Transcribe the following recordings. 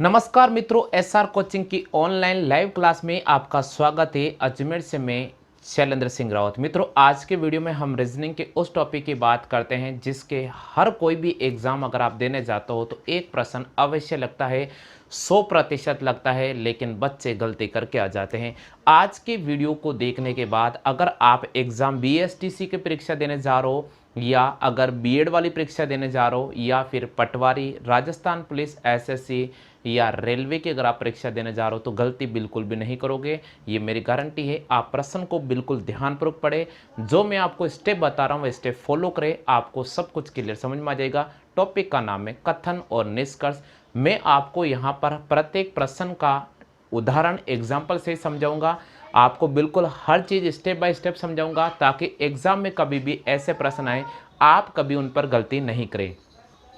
नमस्कार मित्रों, SR coaching की ऑनलाइन लाइव क्लास में आपका स्वागत है। अजमेर से मैं शैलेंद्र सिंह रावत। मित्रों, आज के वीडियो में हम रीजनिंग के उस टॉपिक की बात करते हैं जिसके हर कोई भी एग्जाम अगर आप देने जाते हो तो एक प्रश्न अवश्य लगता है, 100% लगता है, लेकिन बच्चे गलती करके आ जाते हैं। आज के वीडियो को देखने के बाद अगर आप एग्जाम बीएसटीसी की परीक्षा देने जा रहे हो या अगर बीएड वाली परीक्षा देने जा रहे हो या फिर पटवारी, राजस्थान पुलिस, एसएससी या रेलवे की अगर आप परीक्षा देने जा रहे हो तो गलती बिल्कुल भी नहीं करोगे, ये मेरी गारंटी है। आप प्रश्न को बिल्कुल ध्यानपूर्वक पढ़े, जो मैं आपको स्टेप बता रहा हूँ वो स्टेप फॉलो करें, आपको सब कुछ क्लियर समझ में आ जाएगा। टॉपिक का नाम है कथन और निष्कर्ष। मैं आपको यहाँ पर प्रत्येक प्रश्न का उदाहरण एग्जाम्पल से समझाऊंगा, आपको बिल्कुल हर चीज़ स्टेप बाय स्टेप समझाऊंगा ताकि एग्जाम में कभी भी ऐसे प्रश्न आए आप कभी उन पर गलती नहीं करें।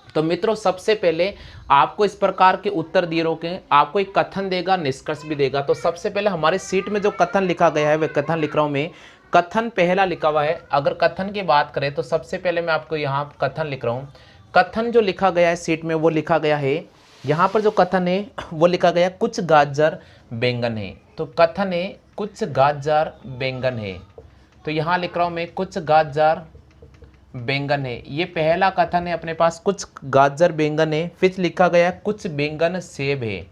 तो मित्रों, सबसे पहले आपको इस प्रकार के उत्तर दिए रोके, आपको एक कथन देगा, निष्कर्ष भी देगा। तो सबसे पहले हमारे सीट में जो कथन लिखा गया है वह कथन लिख रहा हूं मैं। कथन पहला लिखा हुआ है। अगर कथन की बात करें तो सबसे पहले मैं आपको यहाँ कथन लिख रहा हूँ। कथन जो लिखा गया है सीट में वो लिखा गया है, यहाँ पर जो कथन है वो लिखा गया कुछ गाजर बैंगन है। तो कथन है कुछ गाजर बैंगन है। तो यहाँ लिख रहा हूँ मैं कुछ गाजर बैंगन है, ये पहला कथन है अपने पास, कुछ गाजर बैंगन है। फिर लिखा गया कुछ बैंगन सेब है,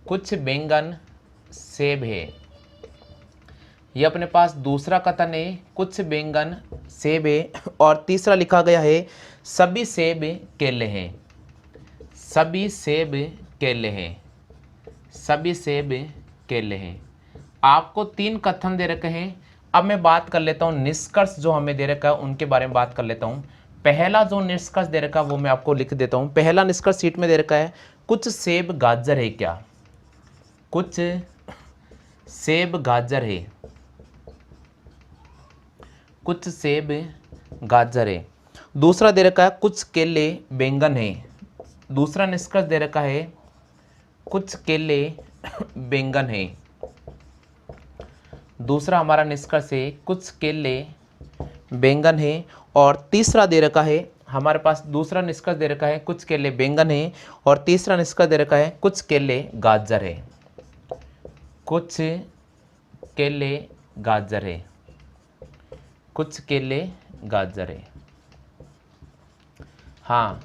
कुछ बैंगन सेब है। ये अपने पास दूसरा कथन है, कुछ बैंगन सेब है। और तीसरा लिखा गया है सभी सेब केले हैं, सभी सेब केले हैं, सभी सेब केले हैं। आपको तीन कथन दे रखे हैं। अब मैं बात कर लेता हूँ निष्कर्ष जो हमें दे रखा है उनके बारे में बात कर लेता हूँ। पहला जो निष्कर्ष दे रखा है वो मैं आपको लिख देता हूँ। पहला निष्कर्ष सीट में दे रखा है कुछ सेब गाजर है क्या, कुछ सेब गाजर है, कुछ सेब गाजर है। दूसरा दे रखा है कुछ केले बैंगन है। दूसरा निष्कर्ष दे रखा है कुछ केले बैंगन है। दूसरा हमारा निष्कर्ष है कुछ केले बैंगन है। और तीसरा दे रखा है हमारे पास, दूसरा निष्कर्ष दे रखा है कुछ केले बैंगन है। और तीसरा निष्कर्ष दे रखा है कुछ केले गाजर है, कुछ केले गाजर है, कुछ केले गाजर है। हाँ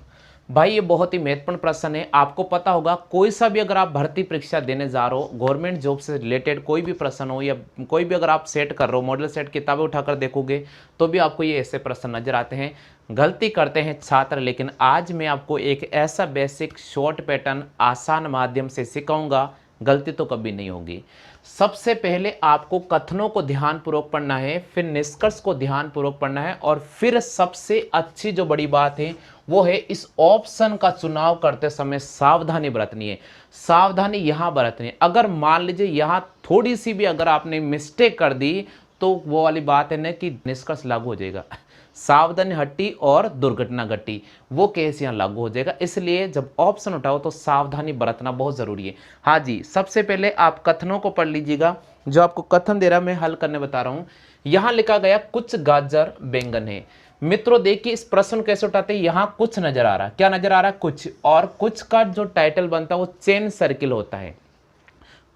भाई, ये बहुत ही महत्वपूर्ण प्रश्न है। आपको पता होगा कोई सा भी अगर आप भर्ती परीक्षा देने जा रहे हो, गवर्नमेंट जॉब से रिलेटेड कोई भी प्रश्न हो या कोई भी अगर आप सेट कर रहे हो, मॉडल सेट किताबें उठाकर देखोगे तो भी आपको ये ऐसे प्रश्न नजर आते हैं। गलती करते हैं छात्र, लेकिन आज मैं आपको एक ऐसा बेसिक शॉर्ट पैटर्न आसान माध्यम से सिखाऊंगा, गलती तो कभी नहीं होगी। सबसे पहले आपको कथनों को ध्यानपूर्वक पढ़ना है, फिर निष्कर्ष को ध्यानपूर्वक पढ़ना है, और फिर सबसे अच्छी जो बड़ी बात है वो है इस ऑप्शन का चुनाव करते समय सावधानी बरतनी है। सावधानी यहाँ बरतनी है। अगर मान लीजिए यहाँ थोड़ी सी भी अगर आपने मिस्टेक कर दी तो वो वाली बात है ना कि निष्कर्ष लागू हो जाएगा। सावधानी हटी और दुर्घटना घटी, वो केस यहाँ लागू हो जाएगा। इसलिए जब ऑप्शन उठाओ तो सावधानी बरतना बहुत जरूरी है। हाँ जी, सबसे पहले आप कथनों को पढ़ लीजिएगा। जो आपको कथन दे रहा मैं हल करने बता रहा हूं। यहां लिखा गया कुछ गाजर बैंगन है। मित्रों देखिए इस प्रश्न कैसे उठाते हैं। यहां कुछ नजर आ रहा है, क्या नजर आ रहा है, कुछ। और कुछ का जो टाइटल बनता है वो चेन सर्किल होता है,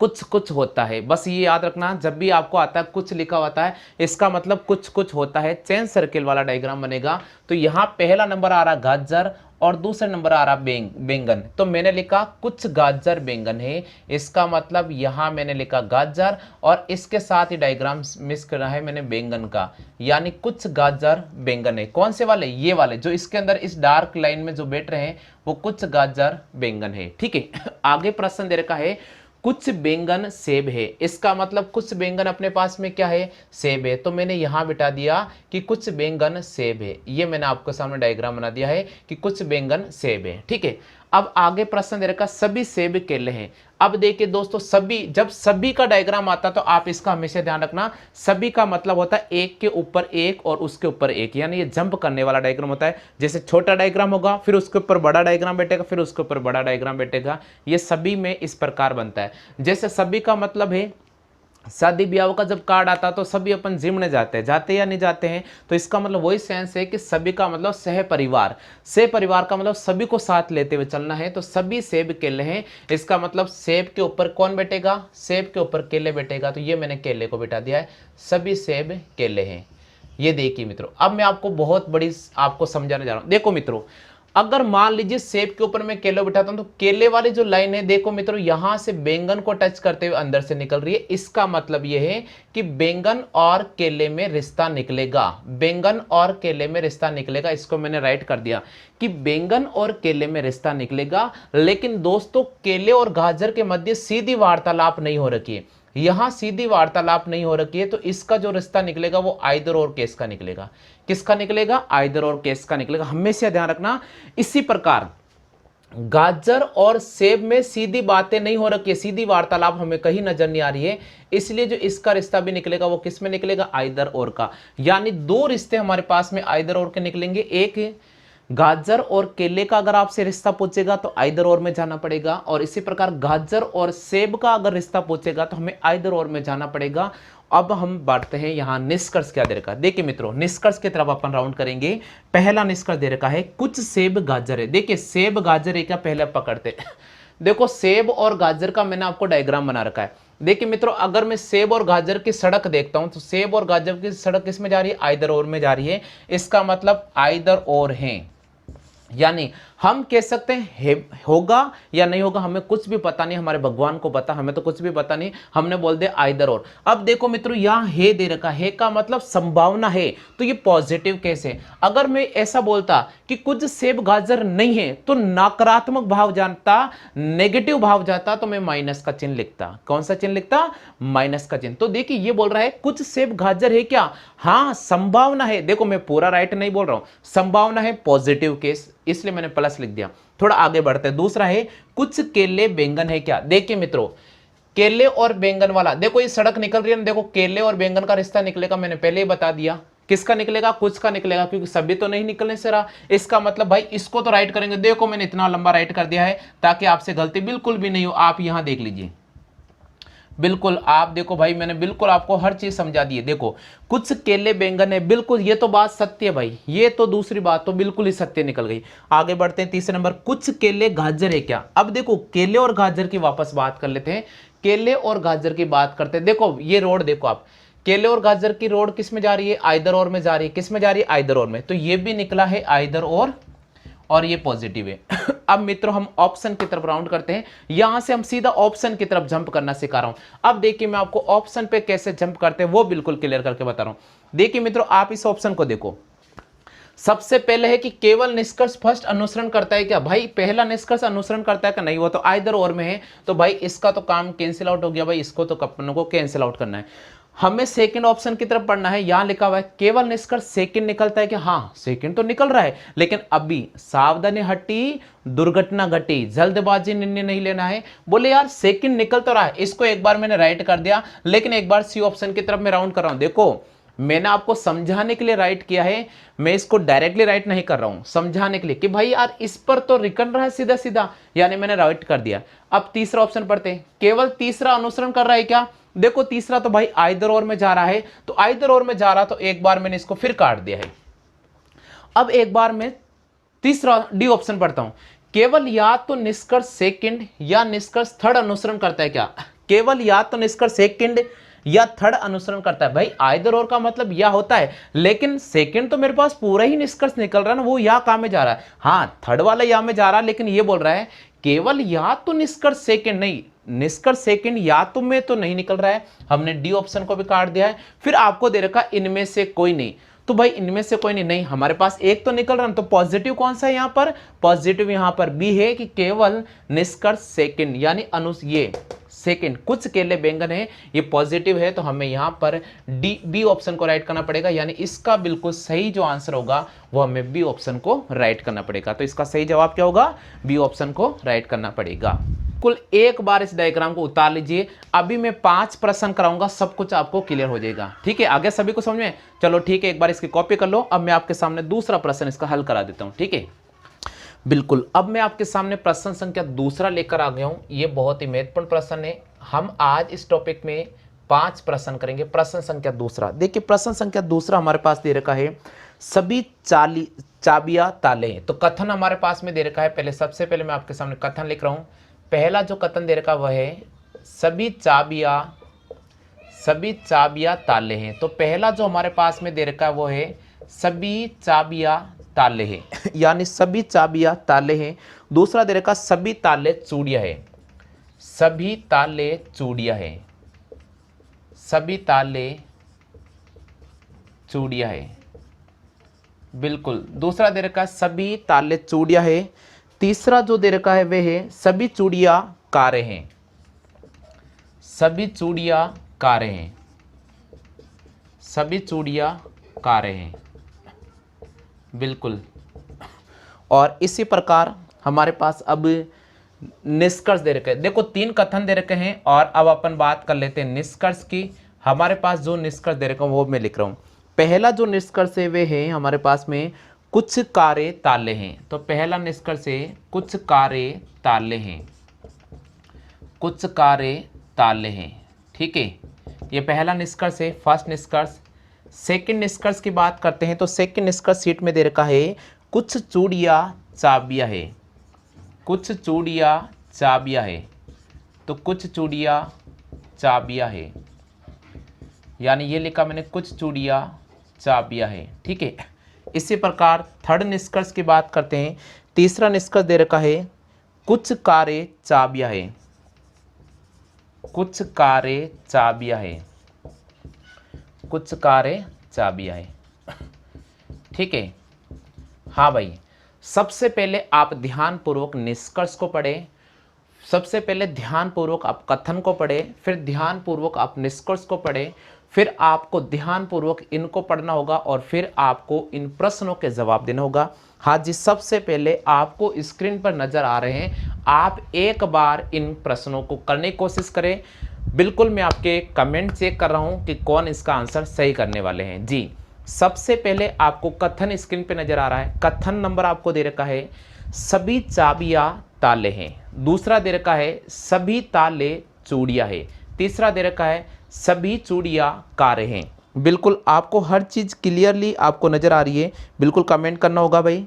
कुछ कुछ होता है। बस ये याद रखना, जब भी आपको आता है कुछ लिखा होता है इसका मतलब कुछ कुछ होता है। चेन सर्किल वाला डायग्राम बनेगा। तो यहाँ पहला नंबर आ रहा गाजर और दूसरा नंबर आ रहा बैंगन। तो मैंने लिखा कुछ गाजर बैंगन है, इसका मतलब यहाँ मैंने लिखा गाजर और इसके साथ ही डायग्राम मिस कर रहा है मैंने बैंगन का, यानी कुछ गाजर बैंगन है। कौन से वाले, ये वाले जो इसके अंदर इस डार्क लाइन में जो बैठ रहे हैं वो कुछ गाजर बैंगन है। ठीक है, आगे प्रश्न दे रखा है कुछ बैंगन सेब है। इसका मतलब कुछ बैंगन अपने पास में क्या है, सेब है। तो मैंने यहां बिठा दिया कि कुछ बैंगन सेब है। ये मैंने आपको सामने डायग्राम बना दिया है कि कुछ बैंगन सेब है। ठीक है, अब आगे प्रश्न दे रखा सभी सेब केले हैं। अब देखिए दोस्तों, सभी, जब सभी का डायग्राम आता तो आप इसका हमेशा ध्यान रखना, सभी का मतलब होता है एक के ऊपर एक और उसके ऊपर एक, यानी ये जंप करने वाला डायग्राम होता है। जैसे छोटा डायग्राम होगा फिर उसके ऊपर बड़ा डायग्राम बैठेगा, फिर उसके ऊपर बड़ा डायग्राम बैठेगा। ये सभी में इस प्रकार बनता है। जैसे सभी का मतलब है शादी ब्याह का जब कार्ड आता तो सभी अपन जिम में जाते या नहीं जाते हैं, तो इसका मतलब वही सेंस है कि सभी का मतलब सह परिवार का मतलब सभी को साथ लेते हुए चलना है। तो सभी सेब केले हैं, इसका मतलब सेब के ऊपर कौन बैठेगा, सेब के ऊपर केले बैठेगा। तो ये मैंने केले को बिठा दिया है, सभी सेब केले हैं। ये देखिए मित्रों, अब मैं आपको बहुत बड़ी आपको समझाने जा रहा हूं। देखो मित्रों, अगर मान लीजिए सेब के ऊपर मैं केले बिठाता हूं तो केले वाली जो लाइन है, देखो मित्रों, यहां से बैंगन को टच करते हुए अंदर से निकल रही है। इसका मतलब यह है कि बैंगन और केले में रिश्ता निकलेगा, बैंगन और केले में रिश्ता निकलेगा। इसको मैंने राइट कर दिया कि बैंगन और केले में रिश्ता निकलेगा। लेकिन दोस्तों, केले और गाजर के मध्य सीधी वार्तालाप नहीं हो रखी है, यहां सीधी वार्तालाप नहीं हो रखी है। तो इसका जो रिश्ता निकलेगा वो आइदर और केस का निकलेगा। किसका निकलेगा, आइदर और केस का निकलेगा, हमेशा ध्यान रखना। इसी प्रकार गाजर और सेब में सीधी बातें नहीं हो रखी है, सीधी वार्तालाप हमें कहीं नजर नहीं आ रही है, इसलिए जो इसका रिश्ता भी निकलेगा वो किस में निकलेगा, आइदर और का। यानी दो रिश्ते हमारे पास में आइदर और के निकलेंगे। एक गाजर और केले का अगर आपसे रिश्ता पूछेगा तो आइदर और में जाना पड़ेगा, और इसी प्रकार गाजर और सेब का अगर रिश्ता पूछेगा तो हमें आइदर और में जाना पड़ेगा। अब हम बढ़ते हैं यहां निष्कर्ष क्या दे रखा है। देखिए मित्रों, निष्कर्ष की तरफ अपन राउंड करेंगे। पहला निष्कर्ष दे रखा है कुछ सेब गाजर है। देखिए सेब गाजर है क्या, पहले पकड़ते देखो सेब और गाजर का मैंने आपको डायग्राम बना रखा है। देखिए मित्रों, अगर मैं सेब और गाजर की सड़क देखता हूं तो सेब और गाजर की सड़क किस में जा रही है, आइदर और में जा रही है। इसका मतलब आइदर और है, यानी हम कह सकते हैं होगा या नहीं होगा, हमें कुछ भी पता नहीं, हमारे भगवान को पता, हमें तो कुछ भी पता नहीं, हमने बोल दिया आइदर और। अब देखो मित्रों, यहां है दे रखा है का मतलब संभावना है, तो ये पॉजिटिव केस है। अगर मैं ऐसा बोलता कि कुछ सेब गाजर नहीं है तो नकारात्मक भाव जानता, नेगेटिव भाव जाता, तो मैं माइनस का चिन्ह लिखता। कौन सा चिन्ह लिखता, माइनस का चिन्ह। तो देखिए ये बोल रहा है कुछ सेब गाजर है क्या, हाँ संभावना है। देखो मैं पूरा राइट नहीं बोल रहा हूं, संभावना है, पॉजिटिव केस, इसलिए मैंने प्लस लिख दिया। थोड़ा आगे बढ़ते हैं। दूसरा है कुछ केले बैंगन है क्या। देखिए मित्रों, केले और बैंगन वाला, देखो ये सड़क निकल रही है ना, देखो केले और बैंगन का रिश्ता निकलेगा, मैंने पहले ही बता दिया। किसका निकलेगा, कुछ का निकलेगा, क्योंकि सभी तो नहीं निकलने से रहा। इसका मतलब भाई इसको तो राइट करेंगे। देखो मैंने इतना लंबा राइट कर दिया है ताकि आपसे गलती बिल्कुल भी नहीं हो। आप यहां देख लीजिए, बिल्कुल आप देखो भाई, मैंने बिल्कुल आपको हर चीज समझा दी है। देखो कुछ केले बैंगन है, बिल्कुल ये तो बात सत्य है भाई, ये तो दूसरी बात तो बिल्कुल ही सत्य निकल गई। आगे बढ़ते हैं, तीसरे नंबर कुछ केले गाजर है क्या। अब देखो केले और गाजर की वापस बात कर लेते हैं, केले और गाजर की बात करते हैं। देखो ये रोड देखो आप, केले और गाजर की रोड किस में जा रही है, आइदर और में जा रही है। किस में जा रही है, आइदर और में। तो ये भी निकला है आइदर और ये पॉजिटिव है। अब मित्रों हम ऑप्शन की तरफ राउंड करते हैं, यहां से हम सीधा ऑप्शन की तरफ जंप करना सिखा रहा हूं। अब देखिए मैं आपको ऑप्शन पे कैसे जंप करते हैं वो बिल्कुल क्लियर करके बता रहा हूं। देखिए मित्रों, आप इस ऑप्शन को देखो, सबसे पहले है कि केवल निष्कर्ष फर्स्ट अनुसरण करता है क्या। भाई पहला निष्कर्ष अनुसरण करता है क्या, नहीं, वो तो आइदर और में है। तो भाई इसका तो काम कैंसिल आउट हो गया, भाई इसको तो अपन को कैंसिल आउट करना है। हमें सेकंड ऑप्शन की तरफ पढ़ना है। यहां लिखा हुआ है केवल निष्कर्ष सेकंड निकलता है कि, हाँ सेकंड तो निकल रहा है, लेकिन अभी सावधानी हटी दुर्घटना घटी, जल्दबाजी निर्णय नहीं लेना है। बोले यार सेकंड निकल तो रहा है, इसको एक बार मैंने राइट कर दिया, लेकिन एक बार सी ऑप्शन की तरफ मैं राउंड कर रहा हूं। देखो मैंने आपको समझाने के लिए राइट किया है, मैं इसको डायरेक्टली राइट नहीं कर रहा हूं, समझाने के लिए कि भाई यार इस पर तो निकल रहा है सीधा सीधा, यानी मैंने राइट कर दिया। अब तीसरा ऑप्शन पढ़ते हैं, केवल तीसरा अनुसरण कर रहा है क्या। देखो तीसरा तो भाई आइदर और में जा रहा है, तो आइदर और में जा रहा, तो एक बार मैंने इसको फिर काट दिया है। अब एक बार मैं तीसरा डी ऑप्शन पढ़ता हूं, केवल या तो निष्कर्ष सेकंड या निष्कर्ष थर्ड अनुसरण करता है क्या। केवल या तो निष्कर्ष सेकंड या थर्ड अनुसरण करता है। भाई आइदर और का मतलब या होता है, लेकिन सेकंड तो मेरे पास पूरा ही निष्कर्ष निकल रहा है ना, वो या का में जा रहा है। हाँ थर्ड वाला या में जा रहा है, लेकिन ये बोल रहा है केवल या तो निष्कर्ष सेकंड, नहीं निष्कर्ष सेकंड या तो में तो नहीं निकल रहा है। हमने डी ऑप्शन को भी काट दिया है। फिर आपको दे रखा इनमें से कोई नहीं, तो भाई इनमें से कोई नहीं, नहीं हमारे पास एक तो निकल रहा है, तो पॉजिटिव कौन सा है यहां पर, पॉजिटिव यहां पर बी है कि केवल निष्कर्ष सेकंड, यानी ये सेकंड कुछ केले बैंगन है, ये पॉजिटिव है। तो हमें यहां पर डी बी ऑप्शन को राइट करना पड़ेगा, यानी इसका बिल्कुल सही जो आंसर होगा वो हमें बी ऑप्शन को राइट करना पड़ेगा। तो इसका सही जवाब क्या होगा, बी ऑप्शन को राइट करना पड़ेगा। कुल एक बार इस डायग्राम को उतार लीजिए, अभी मैं 5 प्रश्न कराऊंगा, सब कुछ आपको क्लियर हो जाएगा। ठीक है, आगे सभी को समझ में, चलो ठीक है, एक बार इसकी कॉपी कर लो। अब मैं आपके सामने दूसरा प्रश्न इसका हल करा देता हूं। ठीक है, बिल्कुल, अब मैं आपके सामने प्रश्न संख्या दूसरा लेकर आ गया हूं। ये बहुत ही महत्वपूर्ण प्रश्न है। हम आज इस टॉपिक में 5 प्रश्न करेंगे। प्रश्न संख्या दूसरा, देखिए प्रश्न संख्या दूसरा हमारे पास दे रखा है सभी चाबियां ताले हैं। तो कथन हमारे पास में दे रखा है, पहले सबसे पहले मैं आपके सामने कथन लिख रहा हूं। पहला जो कथन दे रखा वह है सभी चाबियां ताले हैं। तो पहला जो हमारे पास में दे रखा है वो है सभी चाबियां ताले हैं यानी सभी चाबियां ताले हैं। दूसरा दे रखा सभी ताले चूड़ियां हैं, सभी ताले चूड़ियां हैं, सभी ताले चूड़ियां हैं, बिल्कुल। दूसरा दे रखा है सभी ताले चूड़ियां है। तीसरा जो दे रखा है वह है सभी चूड़ियां कारें हैं, सभी चूड़ियां कारें हैं, सभी चूड़ियां कारें हैं, बिल्कुल। और इसी प्रकार हमारे पास अब निष्कर्ष दे रखे हैं। देखो 3 कथन दे रखे हैं और अब अपन बात कर लेते हैं निष्कर्ष की। हमारे पास जो निष्कर्ष दे रखा हूं वो मैं लिख रहा हूं। पहला जो निष्कर्ष है वे है हमारे पास में कुछ कारें ताले हैं। तो पहला निष्कर्ष है कुछ कारें ताले हैं, कुछ कारें ताले हैं, ठीक है। ये पहला निष्कर्ष है, फर्स्ट निष्कर्ष। सेकंड निष्कर्ष की बात करते हैं तो सेकंड निष्कर्ष सीट में दे रखा है कुछ चूड़ियां चाबियां है, कुछ चूड़ियां चाबियां है। तो कुछ चूड़ियां चाबियां है, यानी ये लिखा मैंने कुछ चूड़ियां चाबियां है, ठीक है। इसी प्रकार थर्ड निष्कर्ष की बात करते हैं। तीसरा निष्कर्ष दे रखा है कुछ कारें चाबियां है, कुछ कारें चाबियां है, कुछ कारें चाबियां है, ठीक है। हाँ भाई, सबसे पहले आप ध्यानपूर्वक निष्कर्ष को पढ़ें, सबसे पहले ध्यानपूर्वक आप कथन को पढ़ें, फिर ध्यानपूर्वक आप निष्कर्ष को पढ़ें, फिर आपको ध्यानपूर्वक इनको पढ़ना होगा और फिर आपको इन प्रश्नों के जवाब देना होगा। हाँ जी, सबसे पहले आपको स्क्रीन पर नजर आ रहे हैं, आप एक बार इन प्रश्नों को करने की कोशिश करें। बिल्कुल मैं आपके कमेंट चेक कर रहा हूं कि कौन इसका आंसर सही करने वाले हैं। जी, सबसे पहले आपको कथन स्क्रीन पे नजर आ रहा है। कथन नंबर आपको दे रखा है सभी चाबियां ताले हैं। दूसरा दे रखा है सभी ताले चूड़ियां है। तीसरा दे रखा है सभी चूड़ियां कारें हैं। बिल्कुल आपको हर चीज़ क्लियरली आपको नज़र आ रही है, बिल्कुल कमेंट करना होगा भाई।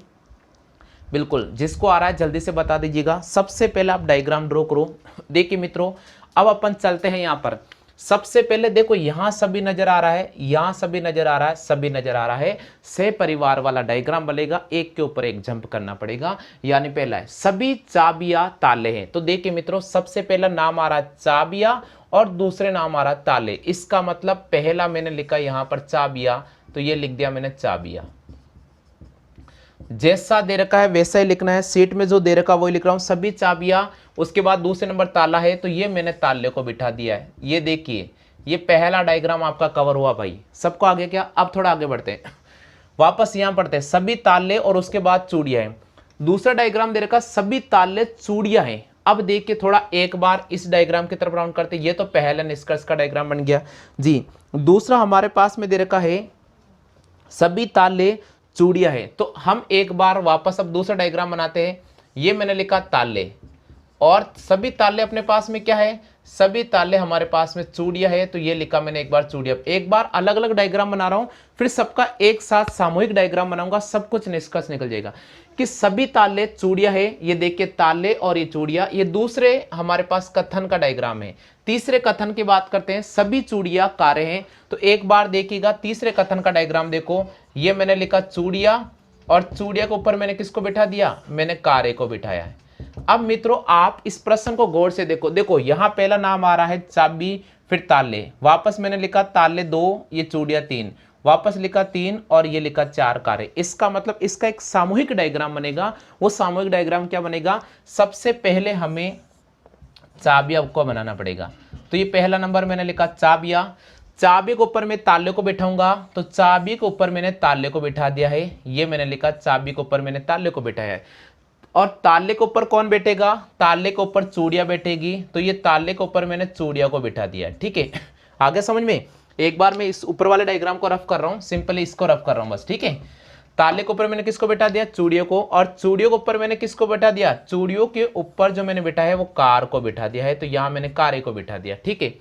बिल्कुल जिसको आ रहा है जल्दी से बता दीजिएगा। सबसे पहले आप डायग्राम ड्रॉ करो। देखिए मित्रों, अब अपन चलते हैं यहाँ पर। सबसे पहले देखो यहाँ सभी नजर आ रहा है, यहाँ सभी नजर आ रहा है, सभी नजर आ रहा है। सह परिवार वाला डायग्राम बनेगा, एक के ऊपर एक जंप करना पड़ेगा। यानी पहला है सभी चाबियां ताले हैं। तो देखिए मित्रों, सबसे पहला नाम आ रहा है चाबियां और दूसरे नाम आ रहा है ताले। इसका मतलब पहला मैंने लिखा यहाँ पर चाबियां, तो ये लिख दिया मैंने चाबियां। जैसा दे रखा है वैसा ही लिखना है। सीट में जो दे रखा है वही लिख रहा हूं, सभी चाबियां। उसके बाद दूसरे नंबर ताला है, तो ये मैंने ताले को बिठा दिया है। ये देखिए, ये पहला डायग्राम आपका कवर हुआ भाई। सबको आगे क्या, अब थोड़ा आगे बढ़ते हैं, वापस यहां पढ़ते हैं। सभी ताले और उसके बाद चूड़ियां हैं। दूसरा डायग्राम दे रखा सभी ताले चूड़ियां हैं। अब देखिए थोड़ा एक बार इस डायग्राम की तरफ राउंड करते। ये तो पहला निष्कर्ष का डायग्राम बन गया जी। दूसरा हमारे पास में दे रखा है सभी ताले चूड़ियां है। तो हम एक बार वापस अब दूसरा डायग्राम बनाते हैं। ये मैंने लिखा ताले, और सभी ताले अपने पास में क्या है, सभी ताले हमारे पास में चूड़ियां है। तो ये लिखा मैंने एक बार चूड़ियां। एक बार अलग अलग डायग्राम बना रहा हूं, फिर सबका एक साथ सामूहिक डायग्राम बनाऊंगा, सब कुछ निष्कर्ष निकल जाएगा कि सभी ताले चूड़ियां है। ये देखिए ताले और ये चूड़ियां, ये दूसरे हमारे पास कथन का डायग्राम है। तीसरे कथन की बात करते हैं, सभी चूड़ियां कारें हैं। तो एक बार देखिएगा तीसरे कथन का डायग्राम देखो, ये मैंने लिखा चूड़ियां, और चूड़ियां के ऊपर मैंने किसको बिठा दिया, मैंने कारे को बिठाया है। अब मित्रों आप इस प्रश्न को गौर से देखो। देखो यहां पहला नाम आ रहा है चाबी, फिर ताले, वापस मैंने लिखा ताले 2, ये चूड़ियां 3, वापस लिखा 3 और ये लिखा 4 कारें। इसका मतलब इसका एक सामूहिक डायग्राम बनेगा। वो सामूहिक डायग्राम क्या बनेगा, सबसे पहले हमें चाबियां को बनाना पड़ेगा। तो ये पहला नंबर मैंने लिखा चाबियां। चाबी के ऊपर मैं ताले को बिठाऊंगा, तो चाबी के ऊपर मैंने ताले को बिठा दिया है। ये मैंने लिखा चाबी के ऊपर मैंने ताले को बिठाया है। और ताले के ऊपर कौन बैठेगा, ताले के ऊपर चूड़ियां बैठेगी। तो ये ताले के ऊपर मैंने चूड़ियां को बिठा दिया, ठीक है। आगे समझ में। एक बार मैं इस ऊपर वाले डायग्राम को रफ कर रहा हूं, सिंपली इसको रफ कर रहा हूं बस, ठीक है। ताले के ऊपर मैंने किसको बैठा दिया, चूड़ियों को, और चूड़ियों के ऊपर मैंने किसको बैठा दिया, चूड़ियों के ऊपर जो मैंने बिठा है वो कार को बिठा दिया है। तो यहां मैंने कारे को बिठा दिया, ठीक है।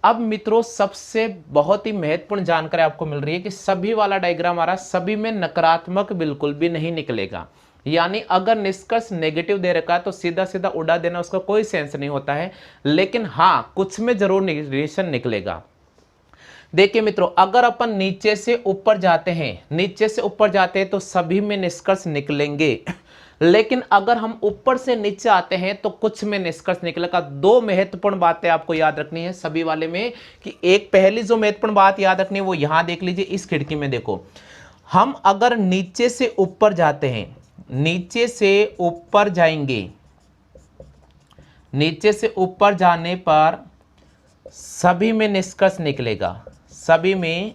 अब मित्रों सबसे बहुत ही महत्वपूर्ण जानकारी आपको मिल रही है कि सभी वाला डायग्राम आ रहा है, सभी में नकारात्मक बिल्कुल भी नहीं निकलेगा। यानी अगर निष्कर्ष नेगेटिव दे रखा है तो सीधा सीधा उड़ा देना, उसका कोई सेंस नहीं होता है। लेकिन हाँ, कुछ में जरूर रिलेशन निकलेगा। देखिए मित्रों, अगर अपन नीचे से ऊपर जाते हैं, नीचे से ऊपर जाते हैं तो सभी में निष्कर्ष निकलेंगे। लेकिन अगर हम ऊपर से नीचे आते हैं तो कुछ में निष्कर्ष निकलेगा। दो महत्वपूर्ण बातें आपको याद रखनी है सभी वाले में, कि एक पहली जो महत्वपूर्ण बात याद रखनी है वो यहां देख लीजिए, इस खिड़की में देखो। हम अगर नीचे से ऊपर जाते हैं, नीचे से ऊपर जाएंगे, नीचे से ऊपर जाने पर सभी में निष्कर्ष निकलेगा, सभी में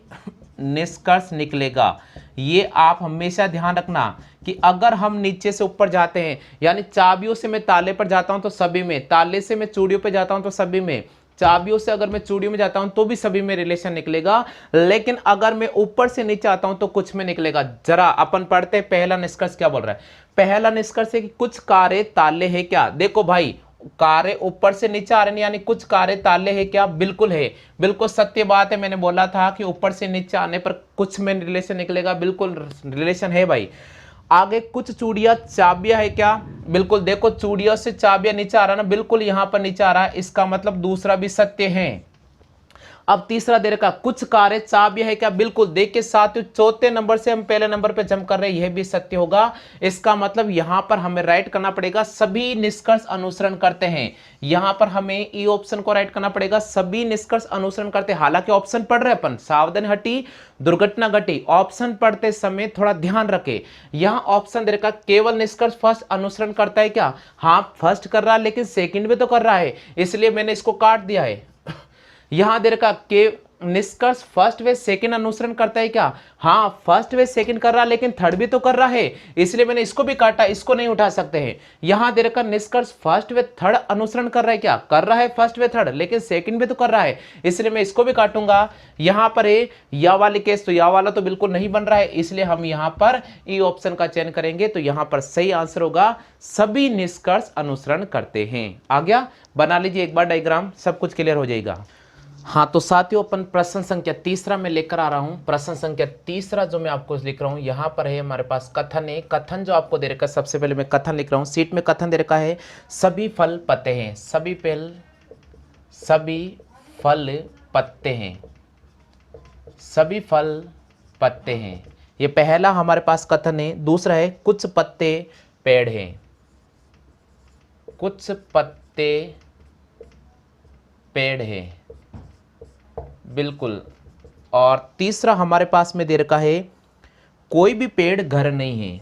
निष्कर्ष निकलेगा। ये आप हमेशा ध्यान रखना कि अगर हम नीचे से ऊपर जाते हैं, यानी चाबियों से मैं ताले पर जाता हूं तो सभी में, ताले से मैं चूड़ियों पर जाता हूं तो सभी में, चाबियों से अगर मैं चूड़ियों में जाता हूं तो भी सभी में रिलेशन निकलेगा। लेकिन अगर मैं ऊपर से नीचे आता हूं तो कुछ में निकलेगा। जरा अपन पढ़ते हैं पहला निष्कर्ष क्या बोल रहा है। पहला निष्कर्ष है कि कुछ कारे ताले है क्या। देखो भाई, कारे ऊपर से नीचे आ रहे हैं, यानी कुछ कारे ताले है क्या, बिल्कुल है, बिल्कुल सत्य बात है। मैंने बोला था कि ऊपर से नीचे आने पर कुछ में रिलेशन निकलेगा, बिल्कुल रिलेशन है भाई। आगे कुछ चूड़ियां चाबियां है क्या, बिल्कुल, देखो चूड़ियों से चाबियां नीचे आ रहा है ना, बिल्कुल यहां पर नीचे आ रहा है, इसका मतलब दूसरा भी सत्य है। अब तीसरा दे रखा कुछ कारें चाबियां है क्या, बिल्कुल। देखिए साथियों, चौथे नंबर से हम पहले नंबर पे जंप कर रहे हैं, यह भी सत्य होगा। इसका मतलब यहां पर हमें राइट करना पड़ेगा सभी निष्कर्ष अनुसरण करते हैं। यहां पर हमें ई ऑप्शन को राइट करना पड़ेगा, सभी निष्कर्ष अनुसरण करते हैं। हालांकि ऑप्शन पढ़ रहे अपन, सावधान हटी दुर्घटना घटी, ऑप्शन पढ़ते समय थोड़ा ध्यान रखे। यहां ऑप्शन दे रखा केवल निष्कर्ष फर्स्ट अनुसरण करता है क्या, हाँ फर्स्ट कर रहा है, लेकिन सेकंड भी तो कर रहा है, इसलिए मैंने इसको काट दिया है। यहां दे रखा के निष्कर्ष फर्स्ट वे सेकंड अनुसरण करता है क्या, हाँ फर्स्ट वे सेकंड कर रहा है, लेकिन थर्ड भी तो कर रहा है, इसलिए मैंने इसको भी काटा, इसको नहीं उठा सकते हैं। यहां दे रखा निष्कर्ष फर्स्ट वे थर्ड अनुसरण कर रहा है क्या, कर रहा है फर्स्ट वे थर्ड, लेकिन सेकंड भी तो कर रहा है, इसलिए मैं इसको भी काटूंगा। यहां पर या वाली केस, तो या वाला तो बिल्कुल नहीं बन रहा है, इसलिए हम यहां पर ई ऑप्शन का चयन करेंगे। तो यहां पर सही आंसर होगा सभी निष्कर्ष अनुसरण करते हैं। आ गया, बना लीजिए एक बार डायग्राम, सब कुछ क्लियर हो जाएगा। हाँ तो साथियों, अपन प्रश्न संख्या तीसरा में लेकर आ रहा हूं। प्रश्न संख्या तीसरा जो मैं आपको लिख रहा हूं, यहां पर है हमारे पास कथन है। कथन जो आपको दे रखा है, सबसे पहले मैं कथन लिख रहा हूं, सीट में कथन दे रखा है सभी फल पत्ते हैं, सभी फल पत्ते हैं, सभी फल पत्ते हैं। ये पहला हमारे पास कथन है। दूसरा है कुछ पत्ते पेड़ हैं, कुछ पत्ते पेड़ हैं, बिल्कुल। और तीसरा हमारे पास में दे रखा है कोई भी पेड़ घर नहीं है,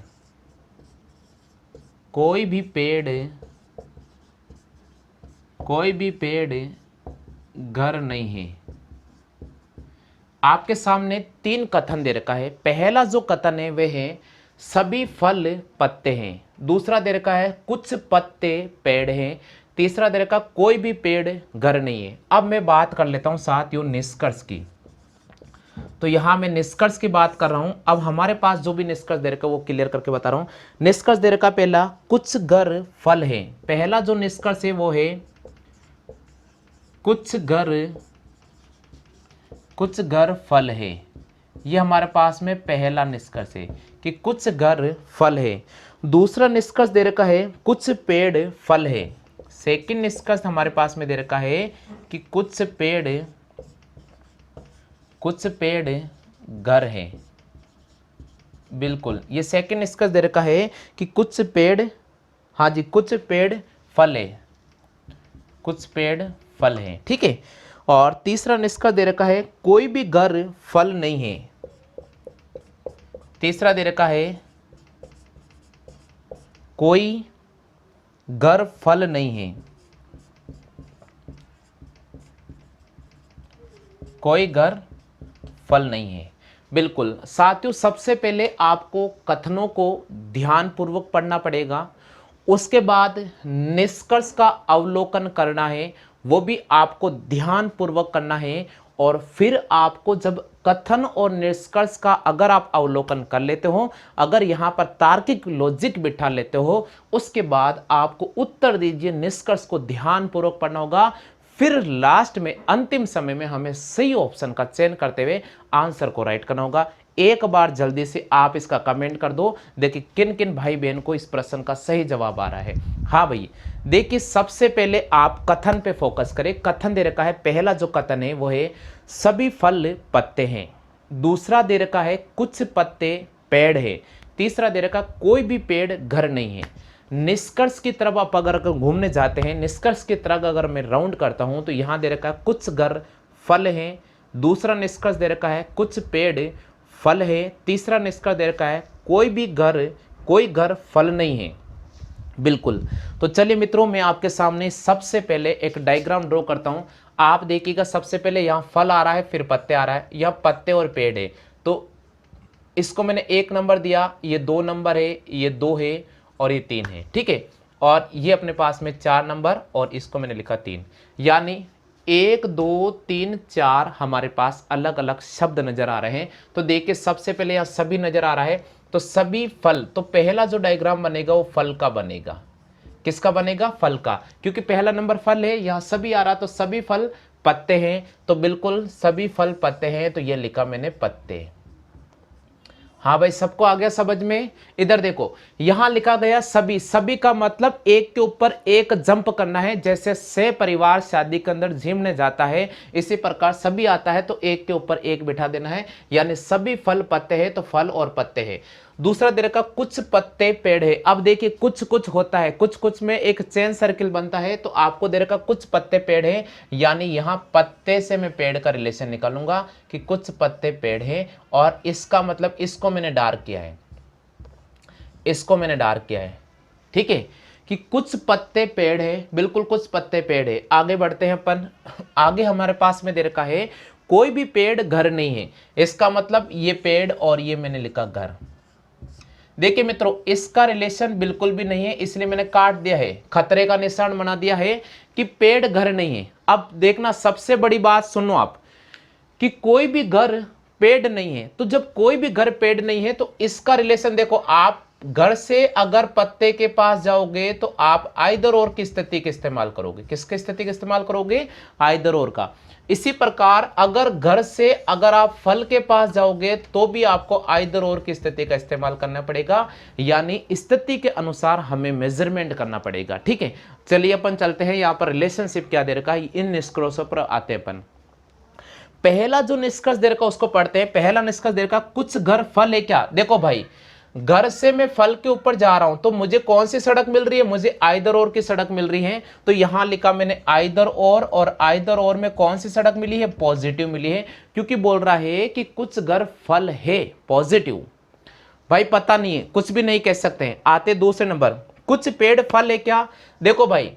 कोई भी पेड़ घर नहीं है। आपके सामने तीन कथन दे रखा है। पहला जो कथन है वह है सभी फल पत्ते हैं, दूसरा दे रखा है कुछ पत्ते पेड़ हैं, तीसरा दे रखा कोई भी पेड़ घर नहीं है। अब मैं बात कर लेता हूं साथियों निष्कर्ष की। तो यहां मैं निष्कर्ष की बात कर रहा हूं। अब हमारे पास जो भी निष्कर्ष दे रखा है वो क्लियर करके बता रहा हूं। निष्कर्ष दे रखा पहला कुछ घर फल है। पहला जो निष्कर्ष है वो है कुछ घर फल है। ये हमारे पास में पहला निष्कर्ष है कि कुछ घर फल है। दूसरा निष्कर्ष दे रखा है कुछ पेड़ फल है। सेकंड निष्कर्ष हमारे पास में दे रखा है कि कुछ पेड़ घर है, बिल्कुल। ये सेकंड निष्कर्ष दे रखा है कि कुछ पेड़, हाँ जी, कुछ पेड़ फल है, कुछ पेड़ फल है, ठीक है। और तीसरा निष्कर्ष दे रखा है कोई भी घर फल नहीं है। तीसरा दे रखा है कोई घर फल नहीं है, कोई घर फल नहीं है, बिल्कुल। साथियों सबसे पहले आपको कथनों को ध्यानपूर्वक पढ़ना पड़ेगा, उसके बाद निष्कर्ष का अवलोकन करना है, वो भी आपको ध्यानपूर्वक करना है। और फिर आपको जब कथन और निष्कर्ष का अगर आप अवलोकन कर लेते हो, अगर यहाँ पर तार्किक लॉजिक बिठा लेते हो, उसके बाद आपको उत्तर दीजिए निष्कर्ष को ध्यानपूर्वक पढ़ना होगा। फिर लास्ट में अंतिम समय में हमें सही ऑप्शन का चयन करते हुए आंसर को राइट करना होगा। एक बार जल्दी से आप इसका कमेंट कर दो, देखिए किन किन भाई बहन को इस प्रश्न का सही जवाब आ रहा है। हाँ भाई, देखिए सबसे पहले आप कथन पे फोकस करें। कथन दे रखा है, पहला जो कथन है वो है सभी फल पत्ते हैं। दूसरा दे रखा है कुछ पत्ते पेड़ है। तीसरा दे रखा कोई भी पेड़ घर नहीं है। निष्कर्ष की तरफ आप अगर घूमने जाते हैं, निष्कर्ष की तरफ अगर मैं राउंड करता हूं तो यहां दे रखा है कुछ घर फल हैं। दूसरा निष्कर्ष दे रखा है कुछ पेड़ फल है। तीसरा निष्कर्ष दे रखा है कोई घर फल नहीं है। बिल्कुल, तो चलिए मित्रों, मैं आपके सामने सबसे पहले एक डायग्राम ड्रॉ करता हूं। आप देखिएगा, सबसे पहले यहाँ फल आ रहा है, फिर पत्ते आ रहा है, यह पत्ते और पेड़ है। तो इसको मैंने 1 नंबर दिया, ये 2 नंबर है, ये 2 है और ये 3 है, ठीक है। और ये अपने पास में 4 नंबर और इसको मैंने लिखा 3, यानी 1 2 3 4 हमारे पास अलग अलग शब्द नजर आ रहे हैं। तो देखिए सबसे पहले यहाँ सभी नजर आ रहा है, तो सभी फल, तो पहला जो डायग्राम बनेगा वो फल का बनेगा। किसका बनेगा? फल का, क्योंकि पहला नंबर फल है, यहाँ सभी आ रहा, तो सभी फल पत्ते हैं, तो बिल्कुल सभी फल पत्ते हैं, तो ये लिखा मैंने पत्ते। हाँ भाई, सबको आ गया समझ में? इधर देखो, यहां लिखा गया सभी। सभी का मतलब एक के ऊपर एक जंप करना है। जैसे से परिवार शादी के अंदर झूमने जाता है, इसी प्रकार सभी आता है तो एक के ऊपर एक बिठा देना है, यानी सभी फल पत्ते हैं, तो फल और पत्ते हैं। दूसरा दे रखा कुछ पत्ते पेड़ है। अब देखिए कुछ कुछ होता है, कुछ कुछ में एक चेन सर्किल बनता है, तो आपको दे रखा कुछ पत्ते पेड़ है, यानी यहां पत्ते से मैं पेड़ का रिलेशन निकालूंगा कि कुछ पत्ते पेड़ है। और इसका मतलब इसको मैंने डार्क किया है, इसको मैंने डार्क किया है, ठीक है, कि कुछ पत्ते पेड़ है, बिल्कुल कुछ पत्ते पेड़ है। आगे बढ़ते हैं अपन। आगे हमारे पास में दे रखा है कोई भी पेड़ घर नहीं है। इसका मतलब ये पेड़ और ये मैंने लिखा घर। देखिए मित्रों, इसका रिलेशन बिल्कुल भी नहीं है, इसलिए मैंने काट दिया है, खतरे का निशान बना दिया है कि पेड़ घर नहीं है। अब देखना, सबसे बड़ी बात सुनो आप, कि कोई भी घर पेड़ नहीं है। तो जब कोई भी घर पेड़ नहीं है तो इसका रिलेशन देखो, आप घर से अगर पत्ते के पास जाओगे तो आप आइदर और की स्थिति का इस्तेमाल करोगे। किसकी स्थिति का इस्तेमाल करोगे? आइदर और का। इसी प्रकार अगर घर से अगर आप फल के पास जाओगे तो भी आपको आइदर और की स्थिति का इस्तेमाल करना पड़ेगा, यानी स्थिति के अनुसार हमें मेजरमेंट करना पड़ेगा, ठीक है। चलिए अपन चलते हैं, यहां पर रिलेशनशिप क्या दे रखा है, इन निष्कर्षों पर आते हैं अपन। पहला जो निष्कर्ष दे रखा उसको पढ़ते हैं। पहला निष्कर्ष दे रखा कुछ घर फल है क्या? देखो भाई, घर से मैं फल के ऊपर जा रहा हूं तो मुझे कौन सी सड़क मिल रही है? मुझे आइदर और की सड़क मिल रही है। तो यहां लिखा मैंने आइदर और आइदर और में कौन सी सड़क मिली है? पॉजिटिव मिली है, क्योंकि बोल रहा है कि कुछ घर फल है, पॉजिटिव। भाई पता नहीं है, कुछ भी नहीं कह सकते हैं। आते दूसरे नंबर, कुछ पेड़ फल है क्या? देखो भाई,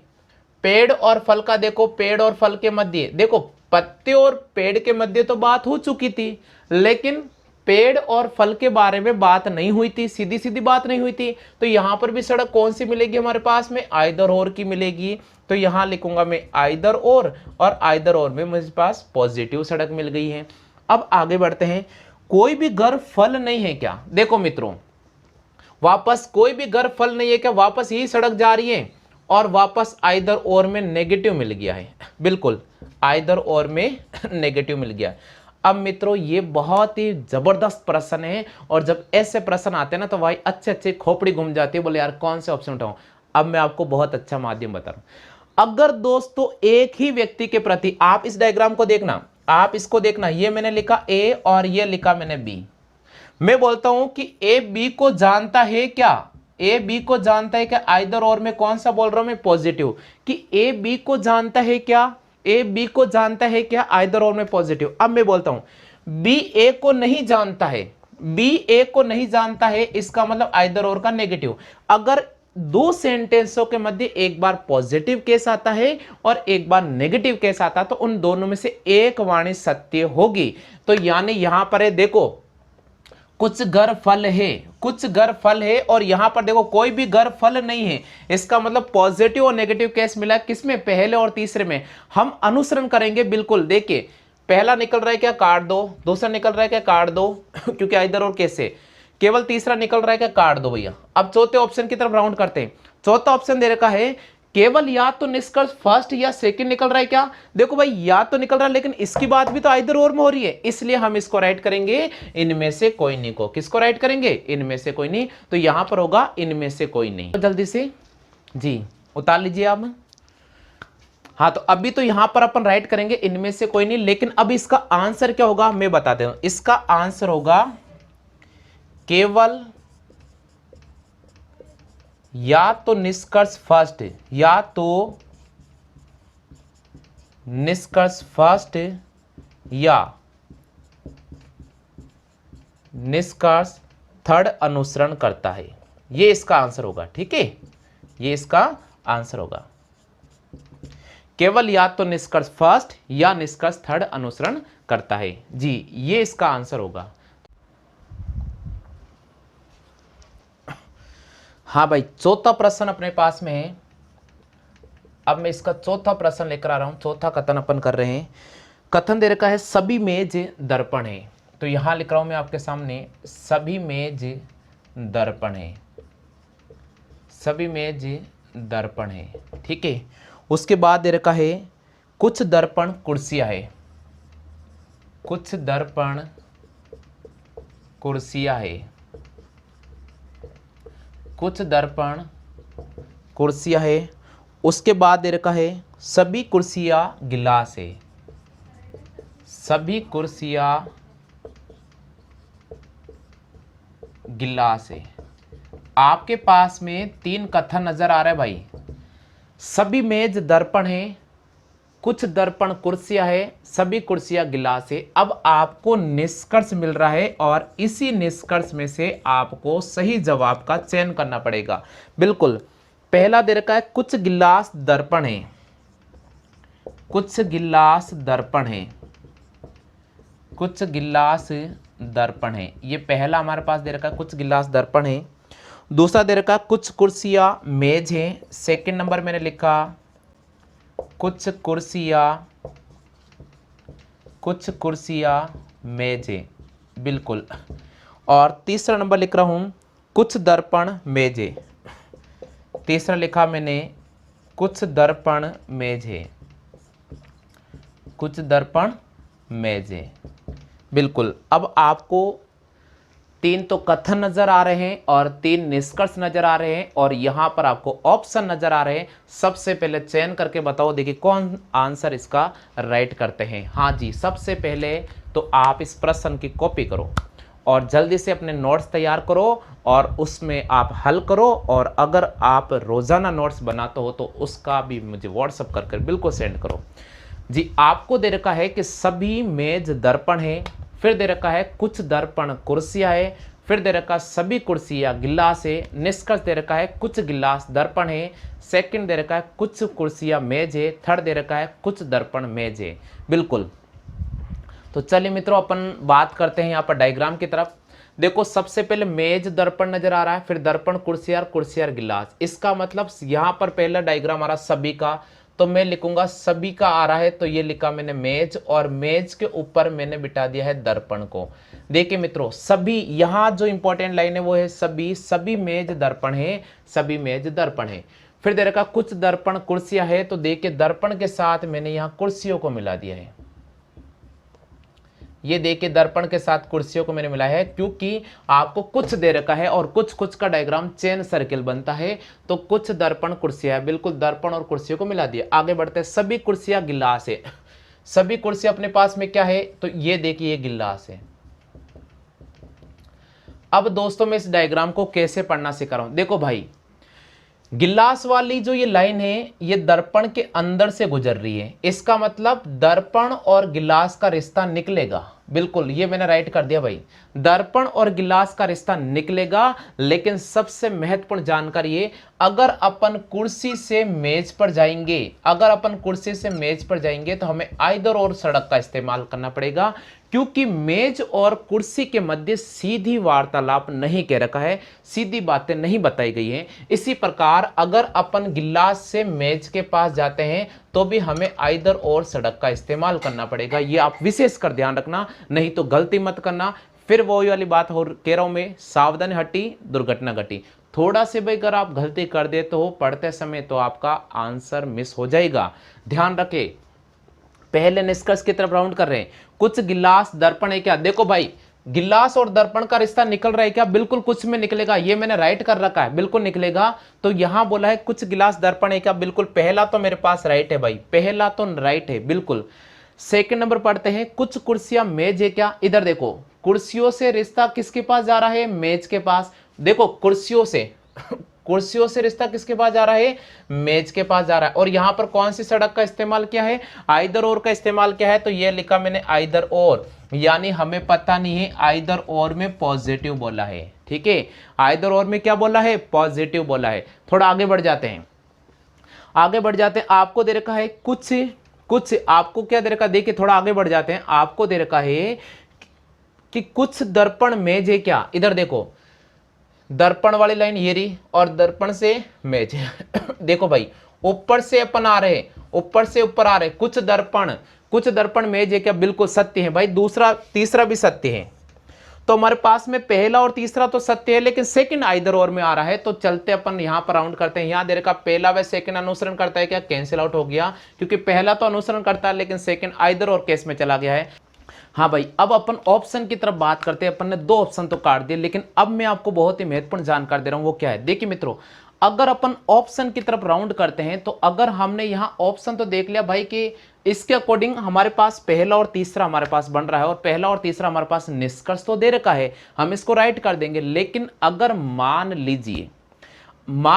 पेड़ और फल का देखो, पेड़ और फल के मध्य देखो, पत्ते और पेड़ के मध्य तो बात हो चुकी थी, लेकिन पेड़ और फल के बारे में बात नहीं हुई थी, सीधी सीधी बात नहीं हुई थी। तो यहां पर भी सड़क कौन सी मिलेगी हमारे पास में? आइदर और की मिलेगी। तो यहां लिखूंगा मैं आइदर और आइदर और में मुझे पास पॉजिटिव सड़क मिल गई है। अब आगे बढ़ते हैं, कोई भी घर फल नहीं है क्या? देखो मित्रों, वापस कोई भी घर फल नहीं है क्या? वापस यही सड़क जा रही है और वापस आइदर और में नेगेटिव मिल गया है। बिल्कुल, आइदर और में नेगेटिव मिल गया। अब मित्रों, ये बहुत ही जबरदस्त प्रश्न है, और जब ऐसे प्रश्न आते हैं ना तो भाई अच्छे अच्छे खोपड़ी घूम जाती है, बोले यार कौन से ऑप्शन उठाऊं। अब मैं आपको बहुत अच्छा माध्यम बता रहा हूं। अगर दोस्तों एक ही व्यक्ति के प्रति, आप इस डायग्राम को देखना, आप इसको देखना, ये मैंने लिखा ए और ये लिखा मैंने बी। मैं बोलता हूं कि ए बी को जानता है क्या? ए बी को जानता है क्या? आइदर और में कौन सा बोल रहा हूं मैं? पॉजिटिव। कि ए बी को जानता है क्या? ए बी को जानता है क्या? आइदर और में पॉजिटिव। अब मैं बोलता हूं बी ए को नहीं जानता है, बी ए को नहीं जानता है, इसका मतलब आइदर और का नेगेटिव। अगर दो सेंटेंसों के मध्य एक बार पॉजिटिव केस आता है और एक बार नेगेटिव केस आता है, तो उन दोनों में से एक वाणी सत्य होगी। तो यानी यहां पर है, देखो कुछ घर फल है, कुछ घर फल है, और यहां पर देखो कोई भी घर फल नहीं है। इसका मतलब पॉजिटिव और नेगेटिव केस मिला किसमें? पहले और तीसरे में। हम अनुसरण करेंगे, बिल्कुल। देखिए पहला निकल रहा है क्या? काट दो। दूसरा निकल रहा है क्या? काट दो क्योंकि इधर और कैसे। केवल तीसरा निकल रहा है क्या? काट दो भैया। अब चौथे ऑप्शन की तरफ राउंड करते हैं। चौथा ऑप्शन दे रखा है केवल या तो निष्कर्ष फर्स्ट या सेकंड निकल रहा है क्या? देखो भाई या तो निकल रहा है, लेकिन इसकी बात भी तो आइदर और में हो रही है, इसलिए हम इसको राइट करेंगे इनमें से कोई नहीं को। किसको राइट करेंगे? इनमें से कोई नहीं। तो यहां पर होगा इनमें से कोई नहीं। तो जल्दी से जी उतार लीजिए आप। हाँ, तो अभी तो यहां पर अपन राइट करेंगे इनमें से कोई नहीं, लेकिन अब इसका आंसर क्या होगा मैं बता देता हूं। इसका आंसर होगा केवल या तो निष्कर्ष फर्स्ट, या तो निष्कर्ष फर्स्ट या निष्कर्ष थर्ड अनुसरण करता है। ये इसका आंसर होगा। ठीक है, ये इसका आंसर होगा। केवल या तो निष्कर्ष फर्स्ट या निष्कर्ष थर्ड अनुसरण करता है। जी, ये इसका आंसर होगा। हाँ भाई, चौथा प्रश्न अपने पास में है। अब मैं इसका चौथा प्रश्न लेकर आ रहा हूं। चौथा कथन अपन कर रहे हैं। कथन दे रखा है सभी मेज दर्पण है। तो यहां लिख रहा हूं मैं आपके सामने, सभी मेज दर्पण है। सभी मेज दर्पण है। ठीक है, उसके बाद दे रखा है कुछ दर्पण कुर्सियां है। कुछ दर्पण कुर्सियां है। कुछ दर्पण कुर्सियां है। उसके बाद दे रखा है सभी कुर्सियां गिलास है। सभी कुर्सियां गिलास है। आपके पास में तीन कथन नजर आ रहे हैं भाई। सभी मेज दर्पण है, कुछ दर्पण कुर्सियां है, सभी कुर्सियां गिलास है। अब आपको निष्कर्ष मिल रहा है और इसी निष्कर्ष में से आपको सही जवाब का चयन करना पड़ेगा। बिल्कुल, पहला दे रखा है कुछ गिलास दर्पण है। कुछ गिलास दर्पण है। कुछ गिलास दर्पण है। ये पहला हमारे पास दे रखा है कुछ गिलास दर्पण है। दूसरा दे रखा है कुछ कुर्सियां मेज है। सेकंड नंबर मैंने लिखा कुछ कुर्सियां मेज है। बिल्कुल। और तीसरा नंबर लिख रहा हूं कुछ दर्पण मेज है। तीसरा लिखा मैंने कुछ दर्पण मेज है। कुछ दर्पण मेज है। बिल्कुल। अब आपको तीन तो कथन नजर आ रहे हैं और तीन निष्कर्ष नजर आ रहे हैं और यहां पर आपको ऑप्शन नजर आ रहे हैं। सबसे पहले चयन करके बताओ, देखिए कौन आंसर इसका राइट करते हैं। हाँ जी, सबसे पहले तो आप इस प्रश्न की कॉपी करो और जल्दी से अपने नोट्स तैयार करो और उसमें आप हल करो। और अगर आप रोजाना नोट्स बनाते हो तो उसका भी मुझे व्हाट्सअप कर बिल्कुल सेंड करो। जी, आपको दे रखा है कि सभी मेज दर्पण है। फिर दे रखा है कुछ दर्पण कुर्सियां है। फिर दे रखा सभी कुर्सियां गिलास है। निष्कर्ष दे रखा है कुछ गिलास दर्पण है। सेकंड दे रखा है कुछ कुर्सियां मेज है। थर्ड दे रखा है कुछ दर्पण मेज है। बिल्कुल। तो चलिए मित्रों, अपन बात करते हैं यहाँ पर डायग्राम की तरफ। देखो, सबसे पहले मेज दर्पण नजर आ रहा है, फिर दर्पण कुर्सियां, कुर्सियां गिलास। इसका मतलब यहाँ पर पहला डायग्राम आ रहा सभी का, तो मैं लिखूंगा सभी का आ रहा है, तो ये लिखा मैंने मेज और मेज के ऊपर मैंने बिठा दिया है दर्पण को। देखिए मित्रों, सभी यहाँ जो इंपॉर्टेंट लाइन है वो है सभी। सभी मेज दर्पण है। सभी मेज दर्पण है। फिर दे रखा कुछ दर्पण कुर्सियां है, तो देखिए दर्पण के साथ मैंने यहाँ कुर्सियों को मिला दिया है। ये देखिए दर्पण के साथ कुर्सियों को मैंने मिलाया है, क्योंकि आपको कुछ दे रखा है और कुछ कुछ का डायग्राम चेन सर्किल बनता है। तो कुछ दर्पण कुर्सियां है। बिल्कुल, दर्पण और कुर्सियों को मिला दिया। आगे बढ़ते हैं। सभी कुर्सियां गिलास है। सभी कुर्सियां अपने पास में क्या है, तो ये देखिए ये गिलास है। अब दोस्तों मैं इस डायग्राम को कैसे पढ़ना सिखा रहा हूं। देखो भाई, गिलास वाली जो ये लाइन है ये दर्पण के अंदर से गुजर रही है। इसका मतलब दर्पण और गिलास का रिश्ता निकलेगा। बिल्कुल, ये मैंने राइट कर दिया भाई, दर्पण और गिलास का रिश्ता निकलेगा। लेकिन सबसे महत्वपूर्ण जानकारी ये, अगर अपन कुर्सी से मेज पर जाएंगे, अगर अपन कुर्सी से मेज पर जाएंगे तो हमें आइदर और सड़क का इस्तेमाल करना पड़ेगा, क्योंकि मेज और कुर्सी के मध्य सीधी वार्तालाप नहीं कह रखा है, सीधी बातें नहीं बताई गई हैं। इसी प्रकार अगर अपन गिलास से मेज के पास जाते हैं तो भी हमें आइदर और सड़क का इस्तेमाल करना पड़ेगा। ये आप विशेष कर ध्यान रखना, नहीं तो गलती मत करना। फिर वही वाली बात हो कह रहा हूं मैं, सावधानी हटी दुर्घटना घटी। थोड़ा से भी अगर आप गलती कर देते हो पढ़ते समय तो आपका आंसर मिस हो जाएगा। ध्यान रखें, पहले निष्कर्ष की तरफ राउंड कर रहे हैं। कुछ गिलास दर्पण है क्या? देखो भाई, गिलास और दर्पण का रिश्ता निकल रहा है क्या? बिल्कुल कुछ में निकलेगा, ये मैंने राइट कर रखा है, बिल्कुल निकलेगा। तो यहां बोला है कुछ गिलास दर्पण है क्या? बिल्कुल, पहला तो मेरे पास राइट है भाई, पहला तो राइट है बिल्कुल। सेकंड नंबर पढ़ते हैं, कुछ कुर्सियां मेज है क्या? इधर देखो, कुर्सियों से रिश्ता किसके पास जा रहा है? मेज के पास। देखो कुर्सियों से कुर्सियों से रिश्ता किसके पास जा रहा है? मेज के पास जा रहा है। और यहां पर कौन सी सड़क का इस्तेमाल किया है? आइदर और का इस्तेमाल किया है, तो ये लिखा मैंने आइदर और, यानी हमें पता नहीं है आइदर और में पॉजिटिव बोला है। ठीक है, आइदर और में क्या बोला है? पॉजिटिव बोला है। थोड़ा आगे बढ़ जाते हैं, आगे बढ़ जाते हैं। आपको दे रखा है कुछ कुछ आपको क्या दे रखा है? देखिए थोड़ा आगे बढ़ जाते हैं। आपको दे रखा है कि कुछ दर्पण मेज है क्या? इधर देखो, दर्पण वाली लाइन ये रही और दर्पण से मेज देखो भाई, ऊपर से अपन आ रहे, ऊपर से ऊपर आ रहे, कुछ दर्पण मेज है क्या? बिल्कुल सत्य है भाई। दूसरा तीसरा भी सत्य है। तो हमारे पास में पहला और तीसरा तो सत्य है, लेकिन सेकंड आइदर और में आ रहा है। तो चलते अपन यहां पर राउंड करते हैं। यहां दे रखा पहला व सेकंड अनुसरण करता है क्या? कैंसिल आउट हो गया, क्योंकि पहला तो अनुसरण करता है लेकिन सेकंड आइदर और केस में चला गया है। हाँ भाई, अब अपन ऑप्शन की तरफ बात करते हैं। अपन ने दो ऑप्शन तो काट दिए, लेकिन अब मैं आपको बहुत ही महत्वपूर्ण जानकारी दे रहा हूं। वो क्या है? देखिए मित्रों, अगर अपन ऑप्शन की तरफ राउंड करते हैं तो अगर हमने यहां ऑप्शन तो देख लिया भाई कि इसके अकॉर्डिंग हमारे पास पहला और तीसरा हमारे पास बन रहा है, और पहला और तीसरा हमारे पास निष्कर्ष तो दे रखा है, हम इसको राइट कर देंगे। लेकिन अगर मान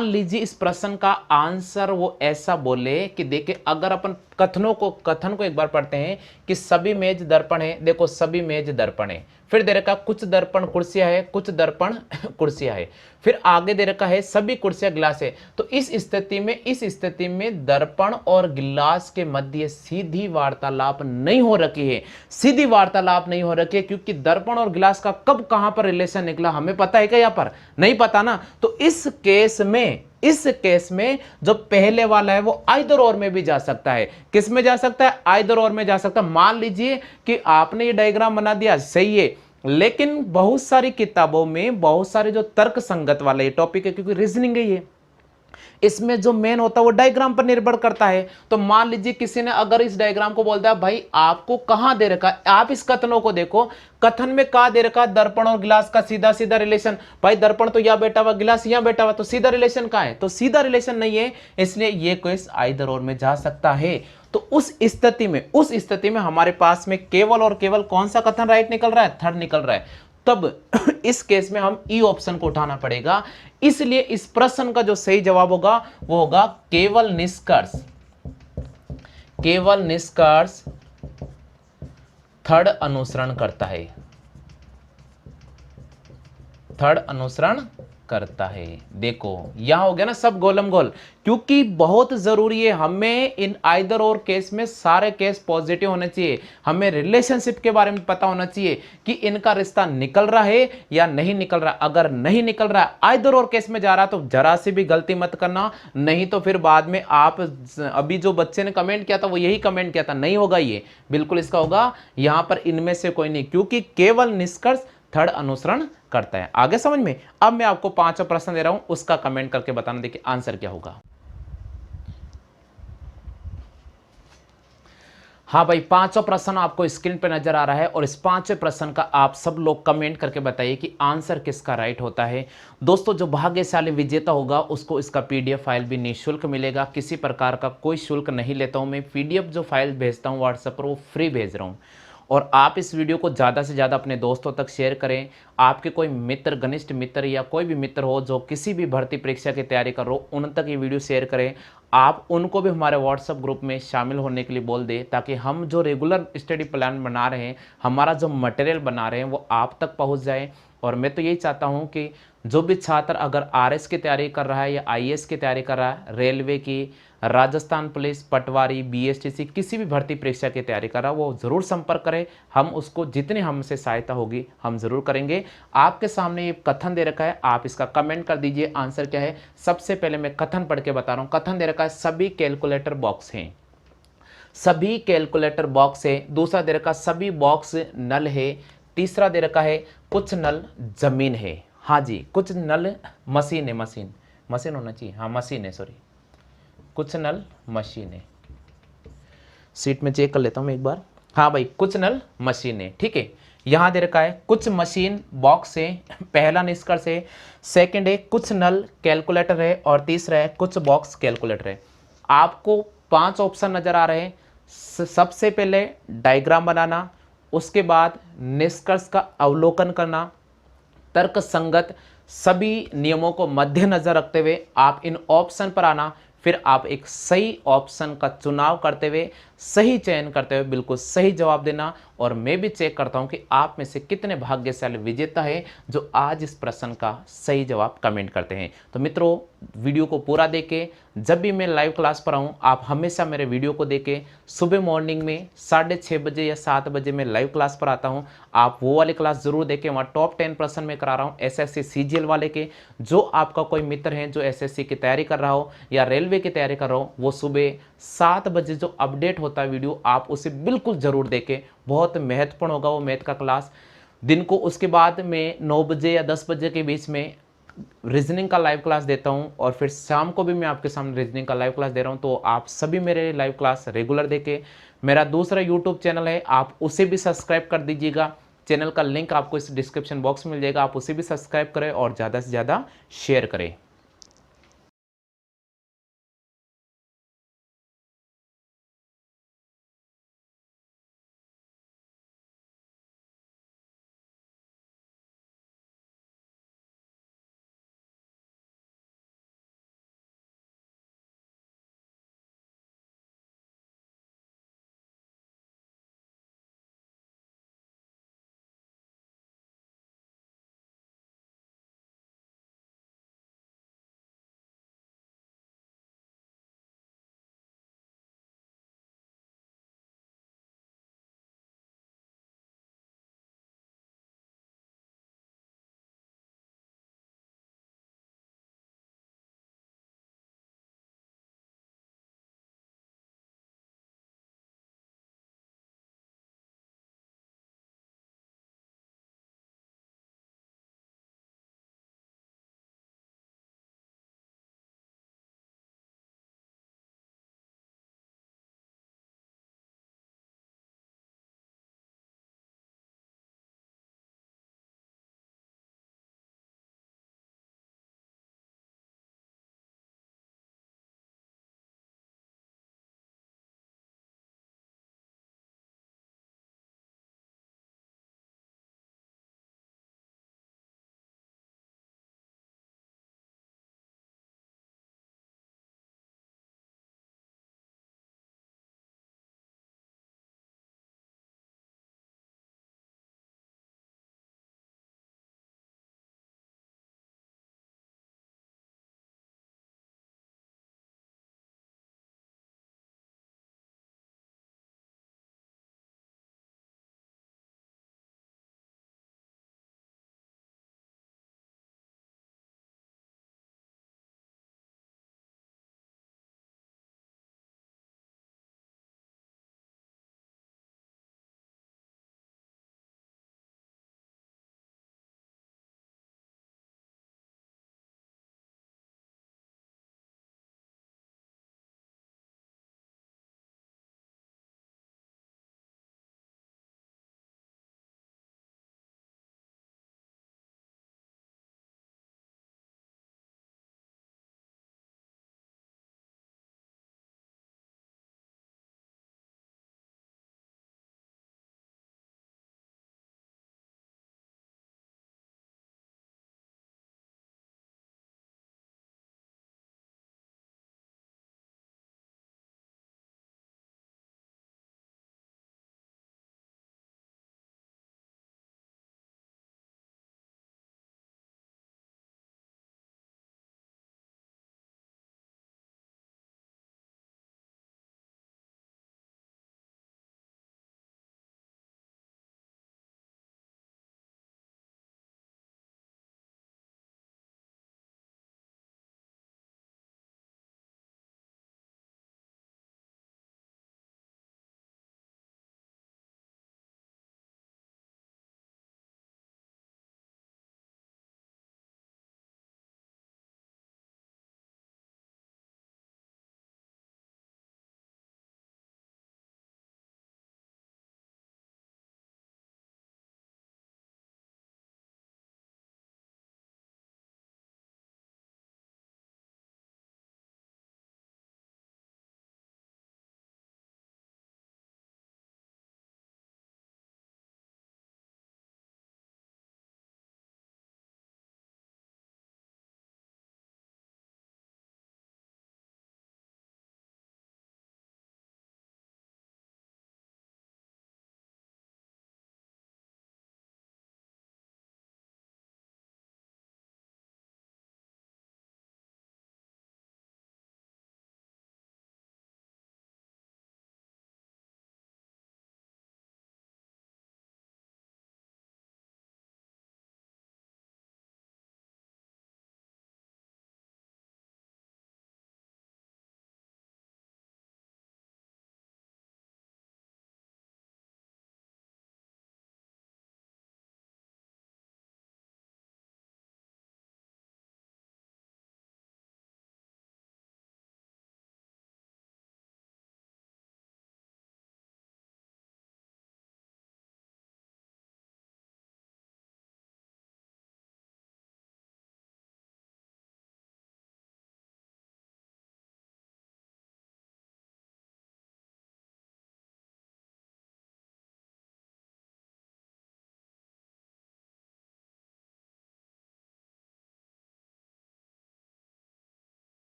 लीजिए इस प्रश्न का आंसर वो ऐसा बोले कि देखिए, अगर अपन कथन को एक बार पढ़ते हैं कि सभी मेज दर्पण है। देखो सभी मेज दर्पण है, फिर दे रखा कुछ दर्पण कुर्सियां है, कुछ दर्पण कुर्सियां है, फिर आगे दे रखा है सभी कुर्सियां गिलास है। तो इस स्थिति में दर्पण और गिलास के मध्य सीधी वार्तालाप नहीं हो रखी है, सीधी वार्तालाप नहीं हो रखी है, क्योंकि दर्पण और गिलास का कब कहां पर रिलेशन निकला हमें पता है क्या? यहां पर नहीं पता ना। तो इस केस में जो पहले वाला है वो आइदर और में भी जा सकता है। किस में जा सकता है? आइदर और में जा सकता है। मान लीजिए कि आपने ये डायग्राम बना दिया, सही है, लेकिन बहुत सारी किताबों में बहुत सारे जो तर्क संगत वाला ये टॉपिक है, क्योंकि रीजनिंग है ये, इसमें जो मेन होता है वो डायग्राम पर निर्भर करता है। तो मान लीजिए किसी ने अगर इस डायग्राम को बोल दिया भाई आपको कहां दे रखा है, आप इस कथनों को देखो, कथन में कहा दे रखा है दर्पण और गिलास का सीधा सीधा रिलेशन। भाई दर्पण तो यहां बैठा हुआ, गिलास यहां बैठा हुआ, तो सीधा रिलेशन कहां है? तो सीधा रिलेशन नहीं है, इसलिए ये क्वेश्चन आइदर और में जा सकता है। तो उस स्थिति में हमारे पास में केवल और केवल कौन सा कथन राइट निकल रहा है? थर्ड निकल रहा है। तब इस केस में हम ई ऑप्शन को उठाना पड़ेगा। इसलिए इस प्रश्न का जो सही जवाब होगा वो होगा केवल निष्कर्ष थर्ड अनुसरण करता है, थर्ड अनुसरण करता है। देखो यहां हो गया ना सब गोलम गोल, क्योंकि बहुत जरूरी है हमें इन आइदर और केस में सारे केस पॉजिटिव होने चाहिए। हमें रिलेशनशिप के बारे में पता होना चाहिए कि इनका रिश्ता निकल रहा है या नहीं निकल रहा। अगर नहीं निकल रहा है, आइदर और केस में जा रहा, तो जरा सी भी गलती मत करना, नहीं तो फिर बाद में आप, अभी जो बच्चे ने कमेंट किया था वो यही कमेंट किया था, नहीं होगा ये, बिल्कुल इसका होगा यहां पर इनमें से कोई नहीं, क्योंकि केवल निष्कर्ष थर्ड अनुसरण करता है। आगे समझ में? अब मैं आपको पांचवा प्रश्न दे रहा हूं, उसका कमेंट करके बताना, देखिए आंसर क्या होगा। हाँ भाई, पांचवा प्रश्न आपको स्क्रीन पे नजर आ रहा है, और इस पांचवें प्रश्न का आप सब लोग कमेंट करके बताइए कि आंसर किसका राइट होता है। दोस्तों, जो भाग्यशाली विजेता होगा उसको इसका पीडीएफ फाइल भी निःशुल्क मिलेगा, किसी प्रकार का कोई शुल्क नहीं लेता हूं मैं। पीडीएफ जो फाइल भेजता हूं व्हाट्सएप पर वो फ्री भेज रहा हूं। और आप इस वीडियो को ज़्यादा से ज़्यादा अपने दोस्तों तक शेयर करें। आपके कोई मित्र, घनिष्ठ मित्र या कोई भी मित्र हो जो किसी भी भर्ती परीक्षा की तैयारी कर रहे हो, उन तक ये वीडियो शेयर करें। आप उनको भी हमारे व्हाट्सएप ग्रुप में शामिल होने के लिए बोल दें, ताकि हम जो रेगुलर स्टडी प्लान बना रहे हैं, हमारा जो मटेरियल बना रहे हैं वो आप तक पहुंच जाए। और मैं तो यही चाहता हूं कि जो भी छात्र अगर आरएस की तैयारी कर रहा है या आईएएस की तैयारी कर रहा है, रेलवे की, राजस्थान पुलिस, पटवारी, बीएसटीसी, किसी भी भर्ती परीक्षा की तैयारी कर रहा है, वो ज़रूर संपर्क करें। हम उसको जितनी हमसे सहायता होगी हम ज़रूर करेंगे। आपके सामने ये कथन दे रखा है, आप इसका कमेंट कर दीजिए आंसर क्या है। सबसे पहले मैं कथन पढ़ के बता रहा हूँ। कथन दे रखा है सभी कैलकुलेटर बॉक्स हैं, सभी कैलकुलेटर बॉक्स है। दूसरा दे रखा सभी बॉक्स नल है। तीसरा दे रखा है कुछ नल जमीन है। हाँ जी, कुछ नल मशीन है, मशीन मशीन होना चाहिए, हाँ मशीन है, सॉरी, कुछ नल मशीन है। सीट में चेक कर लेता हूँ मैं एक बार। हाँ भाई, कुछ नल मशीन है, ठीक है। यहाँ दे रखा है कुछ मशीन बॉक्स है, पहला निष्कर्ष है। सेकंड है कुछ नल कैलकुलेटर है, और तीसरा है कुछ बॉक्स कैलकुलेटर है। आपको 5 ऑप्शन नजर आ रहे हैं। सबसे पहले डायग्राम बनाना, उसके बाद निष्कर्ष का अवलोकन करना, तर्क संगत सभी नियमों को मद्देनजर रखते हुए आप इन ऑप्शन पर आना, फिर आप एक सही ऑप्शन का चुनाव करते हुए, सही चयन करते हुए बिल्कुल सही जवाब देना। और मैं भी चेक करता हूं कि आप में से कितने भाग्यशाली विजेता है जो आज इस प्रश्न का सही जवाब कमेंट करते हैं। तो मित्रों, वीडियो को पूरा देखें। जब भी मैं लाइव क्लास पर आऊँ, आप हमेशा मेरे वीडियो को देखें। सुबह मॉर्निंग में 6:30 बजे या 7 बजे मैं लाइव क्लास पर आता हूँ। आप वो वाली क्लास जरूर देखें, वहाँ टॉप 10% में करा रहा हूँ एसएससी सीजीएल वाले के। जो आपका कोई मित्र है जो एसएससी की तैयारी कर रहा हो या रेलवे की तैयारी कर रहा हो, वो सुबह 7 बजे जो अपडेट होता है वीडियो, आप उसे बिल्कुल ज़रूर देखें। बहुत महत्वपूर्ण होगा वो मैथ का क्लास दिन को। उसके बाद मैं 9 बजे या 10 बजे के बीच में रीजनिंग का लाइव क्लास देता हूं, और फिर शाम को भी मैं आपके सामने रीजनिंग का लाइव क्लास दे रहा हूं। तो आप सभी मेरे लाइव क्लास रेगुलर देखें। मेरा दूसरा यूट्यूब चैनल है, आप उसे भी सब्सक्राइब कर दीजिएगा। चैनल का लिंक आपको इस डिस्क्रिप्शन बॉक्स में मिल जाएगा, आप उसे भी सब्सक्राइब करें और ज़्यादा से ज़्यादा शेयर करें।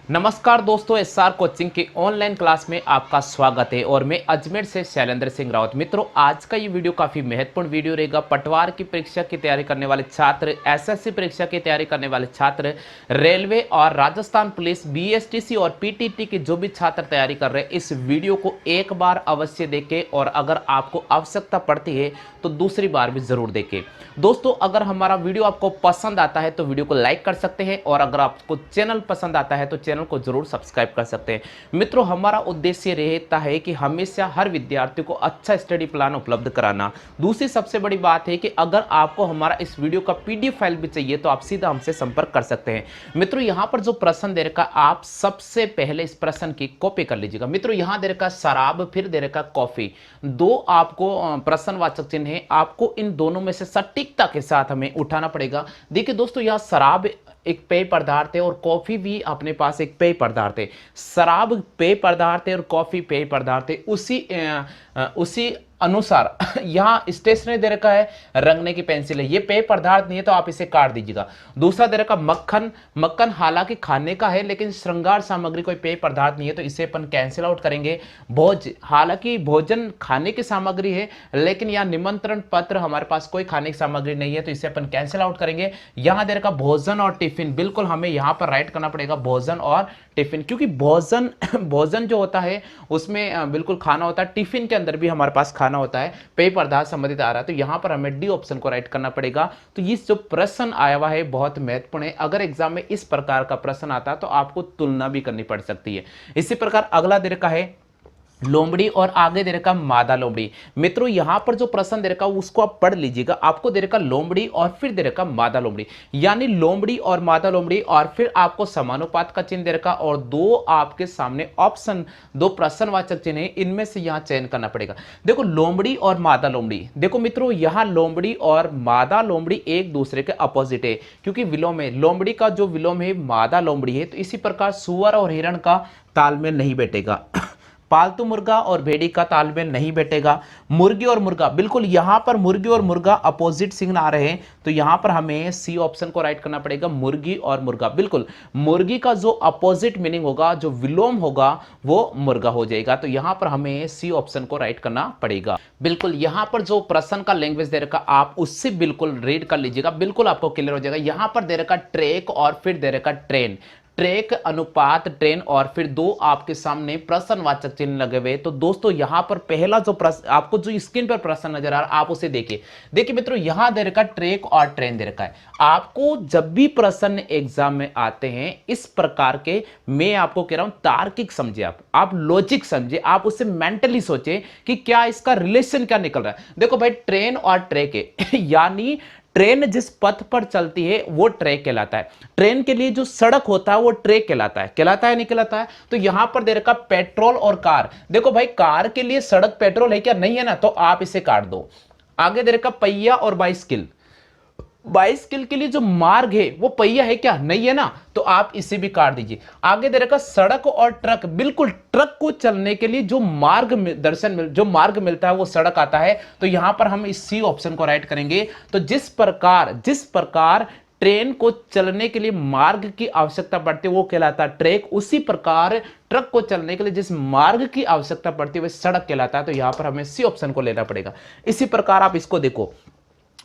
नमस्कार दोस्तों, एसआर कोचिंग की ऑनलाइन क्लास में आपका स्वागत है और मैं अजमेर से शैलेंद्र सिंह रावत। मित्रों, आज का ये वीडियो काफ़ी महत्वपूर्ण वीडियो रहेगा। पटवार की परीक्षा की तैयारी करने वाले छात्र, एसएससी परीक्षा की तैयारी करने वाले छात्र, रेलवे और राजस्थान पुलिस, बीएसटीसी और पीटीटी के जो भी छात्र तैयारी कर रहे हैं, इस वीडियो को एक बार अवश्य देखें और अगर आपको आवश्यकता पड़ती है तो दूसरी बार भी जरूर देखें। दोस्तों, अगर हमारा वीडियो आपको पसंद आता है तो वीडियो को लाइक कर सकते हैं और अगर आपको चैनल पसंद आता है तो चैनल को जरूर सब्सक्राइब कर सकते हैं। मित्रों, हमारा उद्देश्य रहता है कि हमेशा हर विद्यार्थी को अच्छा स्टडी प्लान उपलब्ध कराना। दूसरी सबसे बड़ी बात है कि अगर आपको हमारा इस वीडियो का पीडीएफ फाइल भी चाहिए तो आप सीधा हमसे संपर्क कर सकते हैं। मित्रों, यहां पर जो प्रश्न दे रखा, आप सबसे पहले इस प्रश्न की कॉपी कर लीजिएगा। मित्रों, यहां दे रखा शराब, फिर दे रखा कॉफी, दो आपको प्रश्नवाचक चिन्ह है। आपको इन दोनों में से सटीकता के साथ हमें उठाना पड़ेगा। देखिए दोस्तों, यहां शराब एक पेय पदार्थ है और कॉफी भी अपने पास एक पेय पदार्थ है। शराब पेय पदार्थ है और कॉफी पेय पदार्थ है। उसी अनुसार यहाँ स्टेशनरी दे रखा है, रंगने की पेंसिल है, ये पेय पदार्थ नहीं है तो आप इसे काट दीजिएगा। दूसरा दे रखा मक्खन, मक्खन हालांकि खाने का है लेकिन श्रृंगार सामग्री कोई पेय पदार्थ नहीं है तो इसे अपन कैंसिल आउट करेंगे। भोज, हालांकि भोजन खाने की सामग्री है लेकिन यहाँ निमंत्रण पत्र, हमारे पास कोई खाने की सामग्री नहीं है तो इसे अपन कैंसिल आउट करेंगे। यहाँ दे रखा भोजन और टिफिन, बिल्कुल हमें यहाँ पर राइट करना पड़ेगा भोजन और टिफिन, क्योंकि भोजन भोजन जो होता है उसमें बिल्कुल खाना होता है, टिफिन के अंदर भी हमारे पास खाना होता है, पेय पदार्थ संबंधित आ रहा है तो यहां पर हमें डी ऑप्शन को राइट करना पड़ेगा। तो ये जो प्रश्न आया हुआ है बहुत महत्वपूर्ण है। अगर एग्जाम में इस प्रकार का प्रश्न आता है तो आपको तुलना भी करनी पड़ सकती है। इसी प्रकार अगला दे रखा है लोमड़ी और आगे दे रखा मादा लोमड़ी। मित्रों, यहां पर जो प्रश्न दे रखा उसको आप पढ़ लीजिएगा। आपको दे रखा लोमड़ी और फिर दे रखा मादा लोमड़ी, यानी लोमड़ी और मादा लोमड़ी और फिर आपको समानुपात का चिन्ह दे रखा और दो आपके सामने ऑप्शन, दो प्रश्नवाचक चिन्ह है, इनमें से यहां चयन करना पड़ेगा। देखो लोमड़ी और मादा लोमड़ी, देखो मित्रों यहां लोमड़ी और मादा लोमड़ी एक दूसरे के अपोजिट है क्योंकि विलोम है। लोमड़ी का जो विलोम है मादा लोमड़ी है। तो इसी प्रकार सुअर और हिरण का तालमेल नहीं बैठेगा, पालतू मुर्गा और भेड़ी का तालमेल नहीं बैठेगा। मुर्गी और मुर्गा, बिल्कुल यहां पर मुर्गी और मुर्गा अपोजिट चिन्ह आ रहे हैं तो यहां पर हमें सी ऑप्शन को राइट करना पड़ेगा। मुर्गी और मुर्गा, बिल्कुल मुर्गी का जो अपोजिट मीनिंग होगा, जो विलोम होगा वो मुर्गा हो जाएगा। तो यहां पर हमें सी ऑप्शन को राइट करना पड़ेगा। बिल्कुल यहां पर जो प्रश्न का लैंग्वेज दे रखा आप उससे बिल्कुल रीड कर लीजिएगा, बिल्कुल आपको क्लियर हो जाएगा। यहां पर दे रखा ट्रैक और फिर दे रखा ट्रेन, ट्रैक अनुपात ट्रेन और फिर दो आपके सामने प्रश्नवाचक चिन्ह लगे हुए। तो दोस्तों यहां पर पहला जो प्रश्न आपको जो स्क्रीन पर प्रश्न नजर आ रहा है आप उसे देखिए। देखिए मित्रों, यहां दे रखा ट्रैक और ट्रेन दे रखा है। आपको जब भी प्रश्न एग्जाम में आते हैं इस प्रकार के, मैं आपको कह रहा हूं तार्किक समझे, आप लॉजिक समझे, आप उससे मेंटली सोचे कि क्या इसका रिलेशन क्या निकल रहा है। देखो भाई, ट्रेन और ट्रैक है यानी ट्रेन जिस पथ पर चलती है वो ट्रैक कहलाता है। ट्रेन के लिए जो सड़क होता है वो ट्रैक कहलाता है। कहलाता है नहीं कहलाता है? तो यहां पर दे रखा पेट्रोल और कार। देखो भाई, कार के लिए सड़क पेट्रोल है क्या? नहीं है ना, तो आप इसे काट दो। आगे दे रखा पहिया और बाइसिकल, बाइसिकल के लिए जो मार्ग है वो पहिया है क्या? नहीं है ना, तो आप इसे भी काट दीजिए। आगे दे रखा सड़क और ट्रक, बिल्कुल ट्रक को चलने के लिए जो मार्ग जो मार्ग मिलता है वो सड़क आता है। तो यहां पर हम इस सी ऑप्शन को राइट करेंगे। तो जिस प्रकार ट्रेन को चलने के लिए मार्ग की आवश्यकता पड़ती है वो कहलाता है ट्रैक, उसी प्रकार ट्रक को चलने के लिए जिस मार्ग की आवश्यकता पड़ती है वह सड़क कहलाता है। तो यहां पर हमें सी ऑप्शन को लेना पड़ेगा। इसी प्रकार आप इसको देखो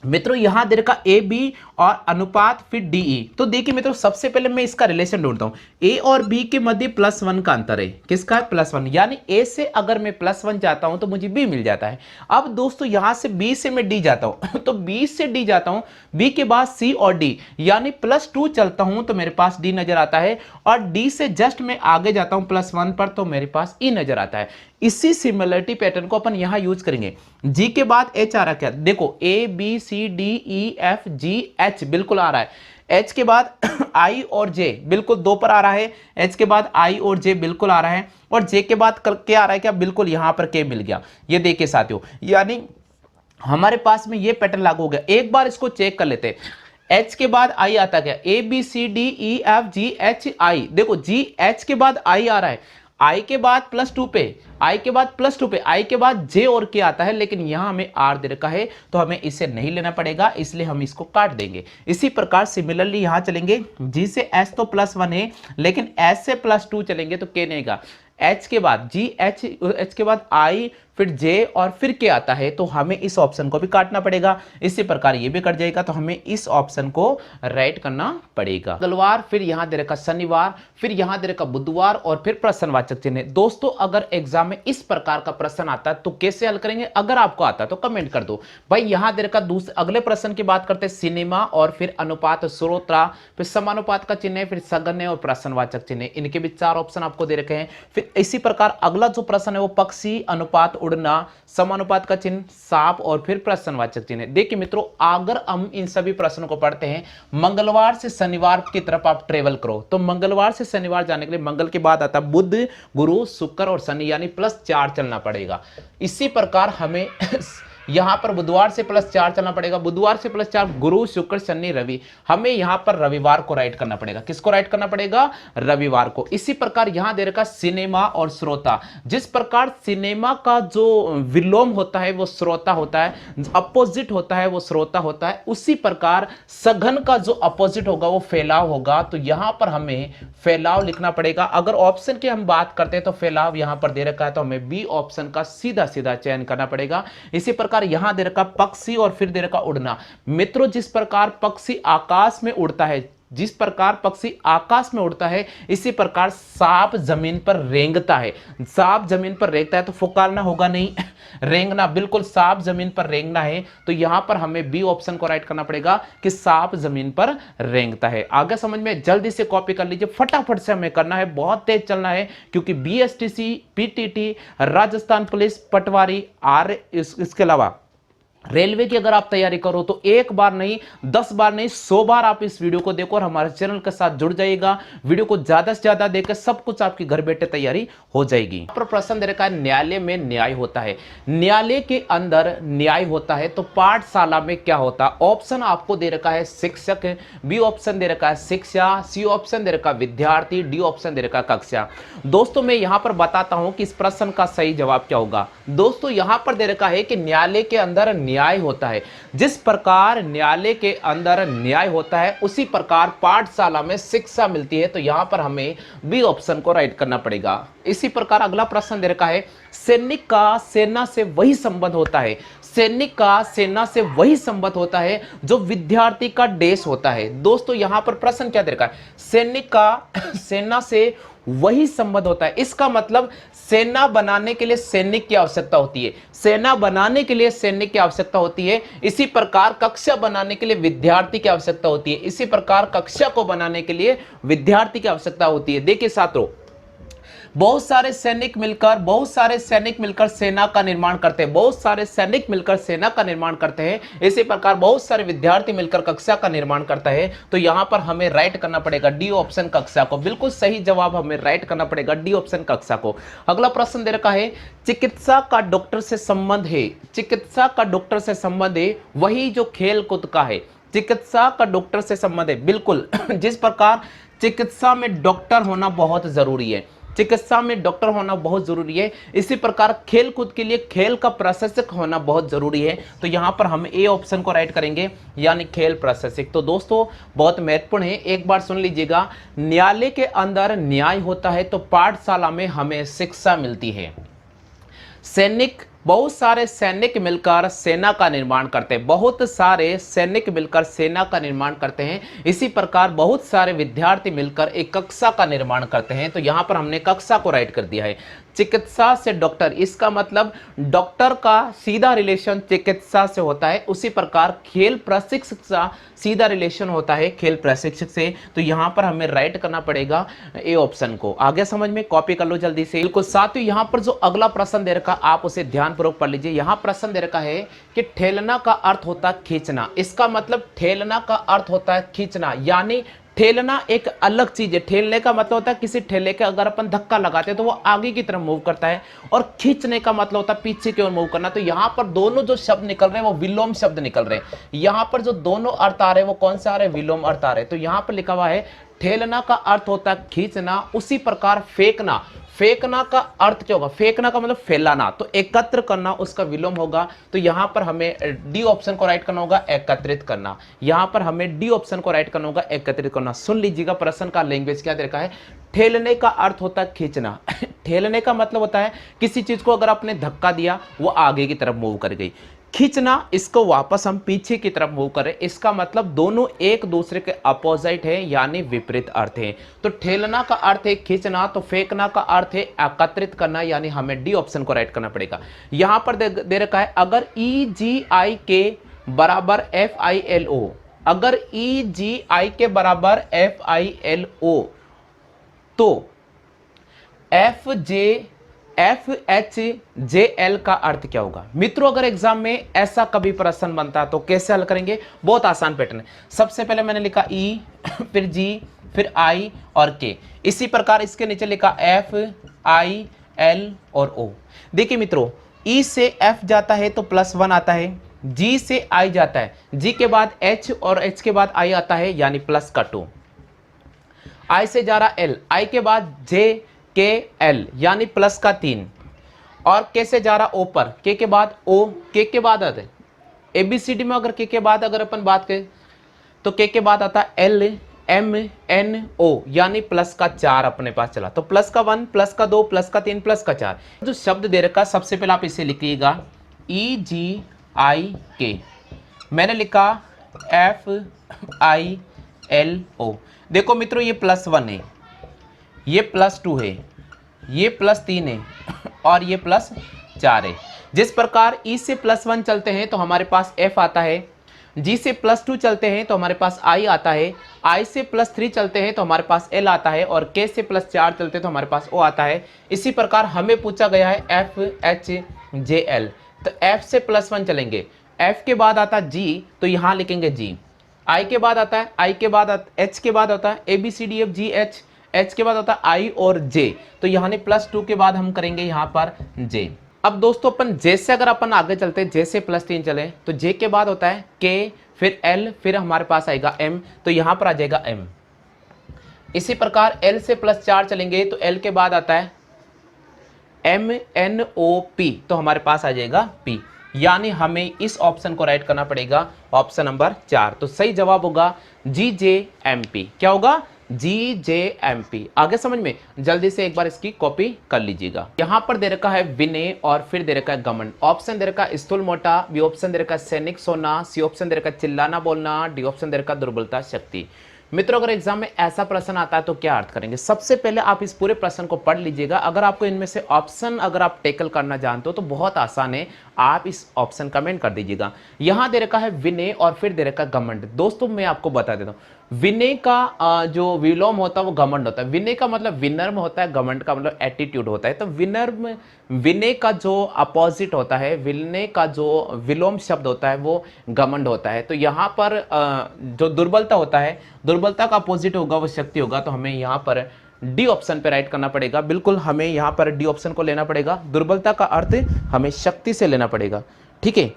मित्रों, यहां दे रखा ए बी और अनुपात फिर डी ई। तो देखिए मित्रों, सबसे पहले मैं इसका रिलेशन ढूंढता हूं। ए और बी के मध्य +1 का अंतर है। किसका है? +1, यानी ए से अगर मैं +1 जाता हूं तो मुझे बी मिल जाता है। अब दोस्तों यहां से बी से मैं डी जाता हूं तो बी से डी जाता हूं, बी के बाद सी और डी, यानी +2 चलता हूं तो मेरे पास डी नजर आता है और डी से जस्ट मैं आगे जाता हूं +1 पर तो मेरे पास ई नजर आता है। इसी सिमिलरिटी पैटर्न को अपन यहां यूज करेंगे। जी के बाद एच आ रहा क्या? देखो A B C D E F G H बिल्कुल आ रहा है। एच के बाद आई और जे बिल्कुल 2 पर आ रहा है। एच के बाद आई और जे बिल्कुल आ रहा है और जे के बाद क्या आ रहा है क्या? बिल्कुल यहां पर के मिल गया। ये देखिए साथियों, यानी हमारे पास में ये पैटर्न लागू हो गया। एक बार इसको चेक कर लेते हैं। एच के बाद आई आता क्या? A B C D E F G H I. देखो जी एच के बाद आई आ रहा है। आई के बाद +2 पे, आई के बाद +2 पे, आई के बाद जे और के आता है, लेकिन यहां हमें आर दे रखा है तो हमें इसे नहीं लेना पड़ेगा, इसलिए हम इसको काट देंगे। इसी प्रकार सिमिलरली यहां चलेंगे, जी से एस तो +1 है, लेकिन एस से +2 चलेंगे तो के नहीं, एच के बाद जी, एच के बाद आई, फिर जे और फिर के आता है, तो हमें इस ऑप्शन को भी काटना पड़ेगा। इसी प्रकार ये भी कट जाएगा, तो हमें इस ऑप्शन को राइट करना पड़ेगा। मंगलवार, फिर यहां दे रखा शनिवार, फिर यहां दे रखा बुधवार और फिर प्रश्नवाचक चिन्ह। दोस्तों अगर एग्जाम में इस प्रकार का प्रश्न आता है तो कैसे हल करेंगे, अगर आपको आता है तो कमेंट कर दो भाई। यहां दे रखा अगले प्रश्न की बात करते हैं, सिनेमा और फिर अनुपात, श्रोता, फिर समानुपात का चिन्ह, फिर सघन और प्रश्नवाचक चिन्ह, इनके भी 4 ऑप्शन आपको दे रखे हैं। फिर इसी प्रकार अगला जो प्रश्न है वो पक्षी, अनुपात, उड़ना, समानुपात का चिन्ह, सांप और फिर प्रश्नवाचक चिन्ह। देखिए मित्रों, अगर हम इन सभी प्रश्नों को पढ़ते हैं, मंगलवार से शनिवार की तरफ आप ट्रेवल करो, तो मंगलवार से शनिवार जाने के लिए मंगल के बाद आता बुध, गुरु, शुक्र और शनि, यानी +4 चलना पड़ेगा। इसी प्रकार हमें यहां पर बुधवार से +4 चलना पड़ेगा, बुधवार से +4, गुरु, शुक्र, शनि, रवि। हमें यहां पर रविवार को राइट करना पड़ेगा। किसको राइट करना पड़ेगा? रविवार को। इसी प्रकार यहां दे रखा सिनेमा और श्रोता। जिस प्रकार सिनेमा का जो विलोम होता है वो श्रोता होता है, अपोजिट होता है वो श्रोता होता है, उसी प्रकार सघन का जो अपोजिट होगा वो फैलाव होगा। तो यहां पर हमें फैलाव लिखना पड़ेगा। अगर ऑप्शन की हम बात करते हैं तो फैलाव यहां पर दे रखा है, तो हमें बी ऑप्शन का सीधा सीधा चयन करना पड़ेगा। इसी प्रकार यहां दे रखा पक्षी और फिर दे रखा उड़ना। मित्रों जिस प्रकार पक्षी आकाश में उड़ता है, जिस प्रकार पक्षी आकाश में उड़ता है, इसी प्रकार सांप जमीन पर रेंगता है। सांप जमीन पर रेंगता है तो फुकारना होगा नहीं, रेंगना, बिल्कुल सांप जमीन पर रेंगना है। तो यहां पर हमें बी ऑप्शन को राइट करना पड़ेगा कि सांप जमीन पर रेंगता है। आगे समझ में, जल्दी से कॉपी कर लीजिए, फटाफट से हमें करना है, बहुत तेज चलना है, क्योंकि बीएसटीसी, पीटीटी, राजस्थान पुलिस, पटवारी, इसके अलावा रेलवे की अगर आप तैयारी करो तो एक बार नहीं, 10 बार नहीं, 100 बार आप इस वीडियो को देखो और हमारे चैनल के साथ जुड़ जाइएगा। वीडियो को ज्यादा से ज्यादा देखकर सब कुछ आपकी घर बैठे तैयारी हो जाएगी। पर प्रश्न दे रखा है, न्यायालय में न्याय होता है। न्यायालय के अंदर न्याय होता है तो पाठशाला में क्या होता है? ऑप्शन आपको दे रखा है शिक्षक, बी ऑप्शन दे रखा है शिक्षा, सी ऑप्शन दे रखा है विद्यार्थी, डी ऑप्शन दे रखा है कक्षा। दोस्तों मैं यहां पर बताता हूं कि इस प्रश्न का सही जवाब क्या होगा। दोस्तों यहां पर दे रखा है कि न्यायालय के अंदर न्याय होता है। जिस प्रकार न्यायालय के अंदर न्याय होता है उसी प्रकार पाठशाला में शिक्षा मिलती है। तो यहां पर हमें बी ऑप्शन को राइट करना पड़ेगा। इसी प्रकार अगला प्रश्न दे रखा है, सैनिक का सेना से वही संबंध होता है। सैनिक का सेना से वही संबंध होता है जो विद्यार्थी का देश होता है। दोस्तों यहां पर प्रश्न क्या दे रखा है? सैनिक का सेना से वही संबंध होता है। इसका मतलब सेना बनाने के लिए सैनिक की आवश्यकता होती है, सेना बनाने के लिए सैनिक की आवश्यकता होती है। इसी प्रकार कक्षा बनाने के लिए विद्यार्थी की आवश्यकता होती है। इसी प्रकार कक्षा को बनाने के लिए विद्यार्थी की आवश्यकता होती है। देखिए छात्रों, बहुत सारे सैनिक मिलकर सेना का निर्माण करते हैं, बहुत सारे सैनिक मिलकर सेना का निर्माण करते हैं। इसी प्रकार बहुत सारे विद्यार्थी मिलकर कक्षा का निर्माण करता है। तो यहां पर हमें राइट करना पड़ेगा डी ऑप्शन कक्षा को। बिल्कुल सही जवाब हमें राइट करना पड़ेगा डी ऑप्शन कक्षा को। अगला प्रश्न दे रखा है, चिकित्सा का डॉक्टर से संबंध है। चिकित्सा का डॉक्टर से संबंध है वही जो खेल कूद का है। चिकित्सा का डॉक्टर से संबंध है, बिल्कुल जिस प्रकार चिकित्सा में डॉक्टर होना बहुत जरूरी है, चिकित्सा में डॉक्टर होना बहुत जरूरी है, इसी प्रकार खेल कूद के लिए खेल का प्रशिक्षक होना बहुत जरूरी है। तो यहां पर हम ए ऑप्शन को राइट करेंगे, यानी खेल प्रशिक्षक। तो दोस्तों बहुत महत्वपूर्ण है, एक बार सुन लीजिएगा, न्यायालय के अंदर न्याय होता है तो पाठशाला में हमें शिक्षा मिलती है। सैनिक, बहुत सारे सैनिक मिलकर सेना का निर्माण करते हैं, बहुत सारे सैनिक मिलकर सेना का निर्माण करते हैं। इसी प्रकार बहुत सारे विद्यार्थी मिलकर एक कक्षा का निर्माण करते हैं। तो यहां पर हमने कक्षा को राइट कर दिया है। चिकित्सा से डॉक्टर, इसका मतलब डॉक्टर का सीधा रिलेशन चिकित्सा से होता है। उसी प्रकार खेल प्रशिक्षक का सीधा रिलेशन होता है खेल प्रशिक्षक से। तो यहां पर हमें राइट करना पड़ेगा ए ऑप्शन को। आगे समझ में, कॉपी कर लो जल्दी से। बिल्कुल साथियों, यहां पर जो अगला प्रश्न दे रखा आप उसे ध्यानपूर्वक पढ़ लीजिए। यहां प्रश्न दे रखा है कि ठेलना का अर्थ होता है खींचना। इसका मतलब ठेलना का अर्थ होता है खींचना, यानी ठेलना एक अलग चीज है। ठेलने का मतलब होता है किसी ठेले के अगर अपन धक्का लगाते हैं तो वो आगे की तरफ मूव करता है, और खींचने का मतलब होता है पीछे की ओर मूव करना। तो यहाँ पर दोनों जो शब्द निकल रहे हैं वो विलोम शब्द निकल रहे हैं। यहाँ पर जो दोनों अर्थ आ रहे हैं वो कौन से आ रहे हैं? विलोम अर्थ आ रहे हैं। तो यहाँ पर लिखा हुआ है ठेलना का अर्थ होता है खींचना, उसी प्रकार फेंकना, फेंकना का अर्थ क्या होगा, फेंकना का मतलब फैलाना, तो एकत्र करना उसका विलोम होगा। तो यहां पर हमें डी ऑप्शन को राइट करना होगा, एकत्रित करना। यहां पर हमें डी ऑप्शन को राइट करना होगा, एकत्रित करना। सुन लीजिएगा प्रश्न का लैंग्वेज क्या दे रखा है। ठेलने का अर्थ होता है खींचना। ठेलने का मतलब होता है किसी चीज को अगर आपने धक्का दिया वो आगे की तरफ मूव कर गई। खींचना, इसको वापस हम पीछे की तरफ मूव करें, इसका मतलब दोनों एक दूसरे के अपोजिट है, यानी विपरीत अर्थ है। तो ठेलना का अर्थ है खींचना, तो फेंकना का अर्थ है एकत्रित करना, यानी हमें डी ऑप्शन को राइट करना पड़ेगा। यहां पर दे रखा है अगर EGI के बराबर FILO, अगर EGI के बराबर FILO तो FHJL का अर्थ क्या होगा। मित्रों अगर एग्जाम में ऐसा कभी प्रश्न बनता है तो कैसे हल करेंगे, बहुत आसान पैटर्न है। सबसे पहले मैंने लिखा E, फिर G, फिर I और K। इसी प्रकार इसके नीचे लिखा FIL और O। देखिए मित्रों, E से F जाता है तो +1 आता है, G से I जाता है, G के बाद H और H के बाद I आता है, यानी प्लस का 2। I से जा रहा L, I के बाद JKL यानी प्लस का 3, और K से जा रहा O पर, K के बाद O, K के बाद आता है ABCD में, अगर K के बाद अगर अपन बात करें तो K के बाद आता है LMNO यानी प्लस का 4 अपने पास चला। तो प्लस का 1, प्लस का 2, प्लस का 3, प्लस का 4। जो शब्द दे रखा सबसे पहले आप इसे लिखिएगा EGIK, मैंने लिखा FILO। देखो मित्रों ये +1 है, ये +2 है, ये +3 है और ये +4 है। जिस प्रकार E से +1 चलते हैं तो हमारे पास F आता है, G से +2 चलते हैं तो हमारे पास I आता है, I से +3 चलते हैं तो हमारे पास L आता है, और K से +4 चलते हैं तो हमारे पास O आता है। इसी प्रकार हमें पूछा गया है FHJL, तो F से +1 चलेंगे, F के बाद आता है G तो यहाँ लिखेंगे G, I के बाद आता है, I के बाद H के बाद आता है ABCDFGH, H के बाद होता है I और J, तो यहाँ +2 के बाद हम करेंगे यहाँ पर J। अब दोस्तों अपन J से अगर अपन आगे चलते हैं, J से +3 चले तो J के बाद होता है K, फिर L, फिर हमारे पास आएगा M, तो यहाँ पर आ जाएगा M। इसी प्रकार L से +4 चलेंगे तो L के बाद आता है MNOP, तो हमारे पास आ जाएगा P, यानी हमें इस ऑप्शन को राइट करना पड़ेगा, ऑप्शन नंबर 4। तो सही जवाब होगा GJMP। क्या होगा, GJMP। आगे समझ में, जल्दी से एक बार इसकी कॉपी कर लीजिएगा। यहां पर दे रखा है विनय और फिर दे रखा है घमंड। ऑप्शन दे रखा है स्थूल मोटा, बी ऑप्शन दे रखा है सैनिक सोना, सी ऑप्शन दे रखा है चिल्लाना बोलना, डी ऑप्शन दे रखा है दुर्बलता शक्ति। मित्रों अगर एग्जाम में ऐसा प्रश्न आता है तो क्या अर्थ करेंगे, सबसे पहले आप इस पूरे प्रश्न को पढ़ लीजिएगा। अगर आपको इनमें से ऑप्शन अगर आप टेकल करना जानते हो तो बहुत आसान है, आप इस ऑप्शन कमेंट कर दीजिएगा। यहां दे रखा है विनय और फिर दे रखा है घमंड। दोस्तों मैं आपको बता देता हूं, विनय का जो विलोम होता है वो घमंड होता है। विनय का मतलब विनर्म होता है, घमंड का मतलब एटीट्यूड होता है। तो विनर्म, विनय का जो अपोजिट होता है, विनय का जो विलोम शब्द होता है वो घमंड होता है। तो यहाँ पर जो दुर्बलता होता है, दुर्बलता का अपोजिट होगा वो शक्ति होगा। तो हमें यहाँ पर डी ऑप्शन पे राइट करना पड़ेगा। बिल्कुल हमें यहाँ पर डी ऑप्शन को लेना पड़ेगा। दुर्बलता का अर्थ हमें शक्ति से लेना पड़ेगा, ठीक है।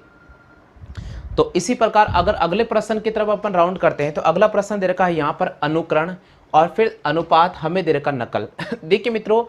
तो इसी प्रकार अगर अगले प्रश्न की तरफ अपन राउंड करते हैं तो अगला प्रश्न दे रखा है यहाँ पर अनुकरण और फिर अनुपात, हमें दे रखा नकल। देखिए मित्रों,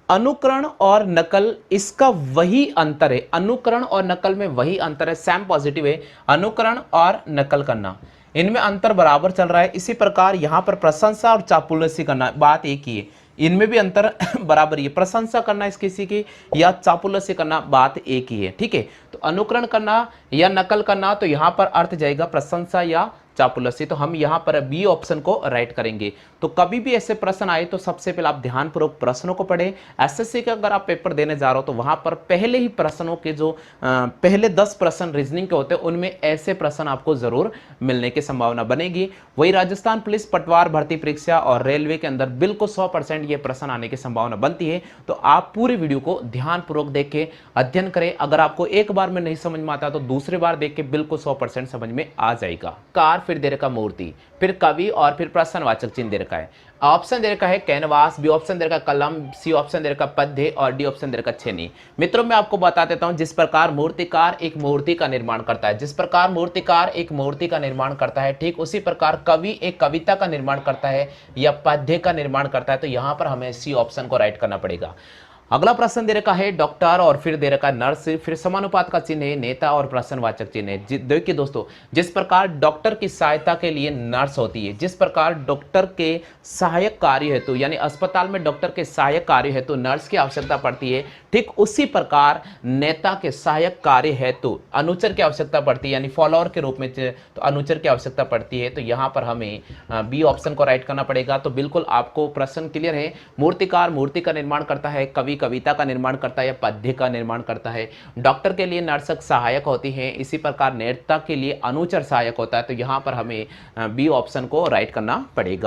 अनुकरण और नकल इसका वही अंतर है, अनुकरण और नकल में वही अंतर है, सेम पॉजिटिव है। अनुकरण और नकल करना, इनमें अंतर बराबर चल रहा है। इसी प्रकार यहाँ पर प्रशंसा और चापलूसी करना, बात एक ही है, इनमें भी अंतर बराबर ही है। प्रशंसा करना इस किसी की या चापलूसी करना, बात एक ही है, ठीक है। तो अनुकरण करना या नकल करना, तो यहाँ पर अर्थ जाएगा प्रशंसा या चापलूसी। तो हम यहाँ पर बी ऑप्शन को राइट करेंगे। तो कभी भी ऐसे प्रश्न आए तो सबसे पहले आप ध्यानपूर्वक प्रश्नों को पढ़ें। एसएससी का अगर आप पेपर देने जा रहे हो तो वहां पर पहले ही प्रश्नों के जो पहले 10 प्रश्न रीजनिंग के होते हैं उनमें ऐसे प्रश्न आपको जरूर मिलने की संभावना बनेगी। वही राजस्थान पुलिस पटवार भर्ती परीक्षा और रेलवे के अंदर बिल्कुल 100% ये प्रश्न आने की संभावना बनती है। तो आप पूरी वीडियो को ध्यानपूर्वक देख के अध्ययन करें। अगर आपको एक बार में नहीं समझ में आता तो दूसरी बार देख के बिल्कुल 100% समझ में आ जाएगा। कार फिर दे रखा मूर्ति, फिर कवि और फिर प्रश्नवाचक चिन्ह दे रखा है। ऑप्शन दे रखा है कैनवास, बी ऑप्शन दे रखा कलम, सी ऑप्शन दे रखा पद्य और डी ऑप्शन दे रखा छेनी। मित्रों मैं आपको बता देता हूं, जिस प्रकार मूर्तिकार एक मूर्ति का निर्माण करता है, जिस प्रकार मूर्तिकार एक मूर्ति का निर्माण करता है, ठीक उसी प्रकार कवि एक कविता का निर्माण करता है या पद्य का निर्माण करता है। तो यहां पर हमें सी ऑप्शन को राइट करना पड़ेगा। अगला प्रश्न दे रखा है डॉक्टर और फिर दे रखा है नर्स, फिर समानुपात का चिन्ह है, नेता और प्रश्नवाचक चिन्ह है। देखिए दोस्तों, जिस प्रकार डॉक्टर की सहायता के लिए नर्स होती है, जिस प्रकार डॉक्टर के सहायक कार्य हेतु यानी अस्पताल में डॉक्टर के सहायक कार्य हेतु नर्स की आवश्यकता पड़ती है, ठीक उसी प्रकार नेता के सहायक कार्य हेतु अनुचर की आवश्यकता पड़ती है, यानी फॉलोअर के रूप में तो अनुचर की आवश्यकता पड़ती है। तो यहाँ पर हमें बी ऑप्शन को राइट करना पड़ेगा। तो बिल्कुल आपको प्रश्न क्लियर है। मूर्तिकार मूर्ति का निर्माण करता है, कवि कविता का निर्माण करता है या पद्य का निर्माण करता है, डॉक्टर के लिए नर्सक सहायक होती है, इसी प्रकार नेता के लिए अनुचर सहायक होता है। तो यहाँ पर हमें बी ऑप्शन को राइट करना पड़ेगा।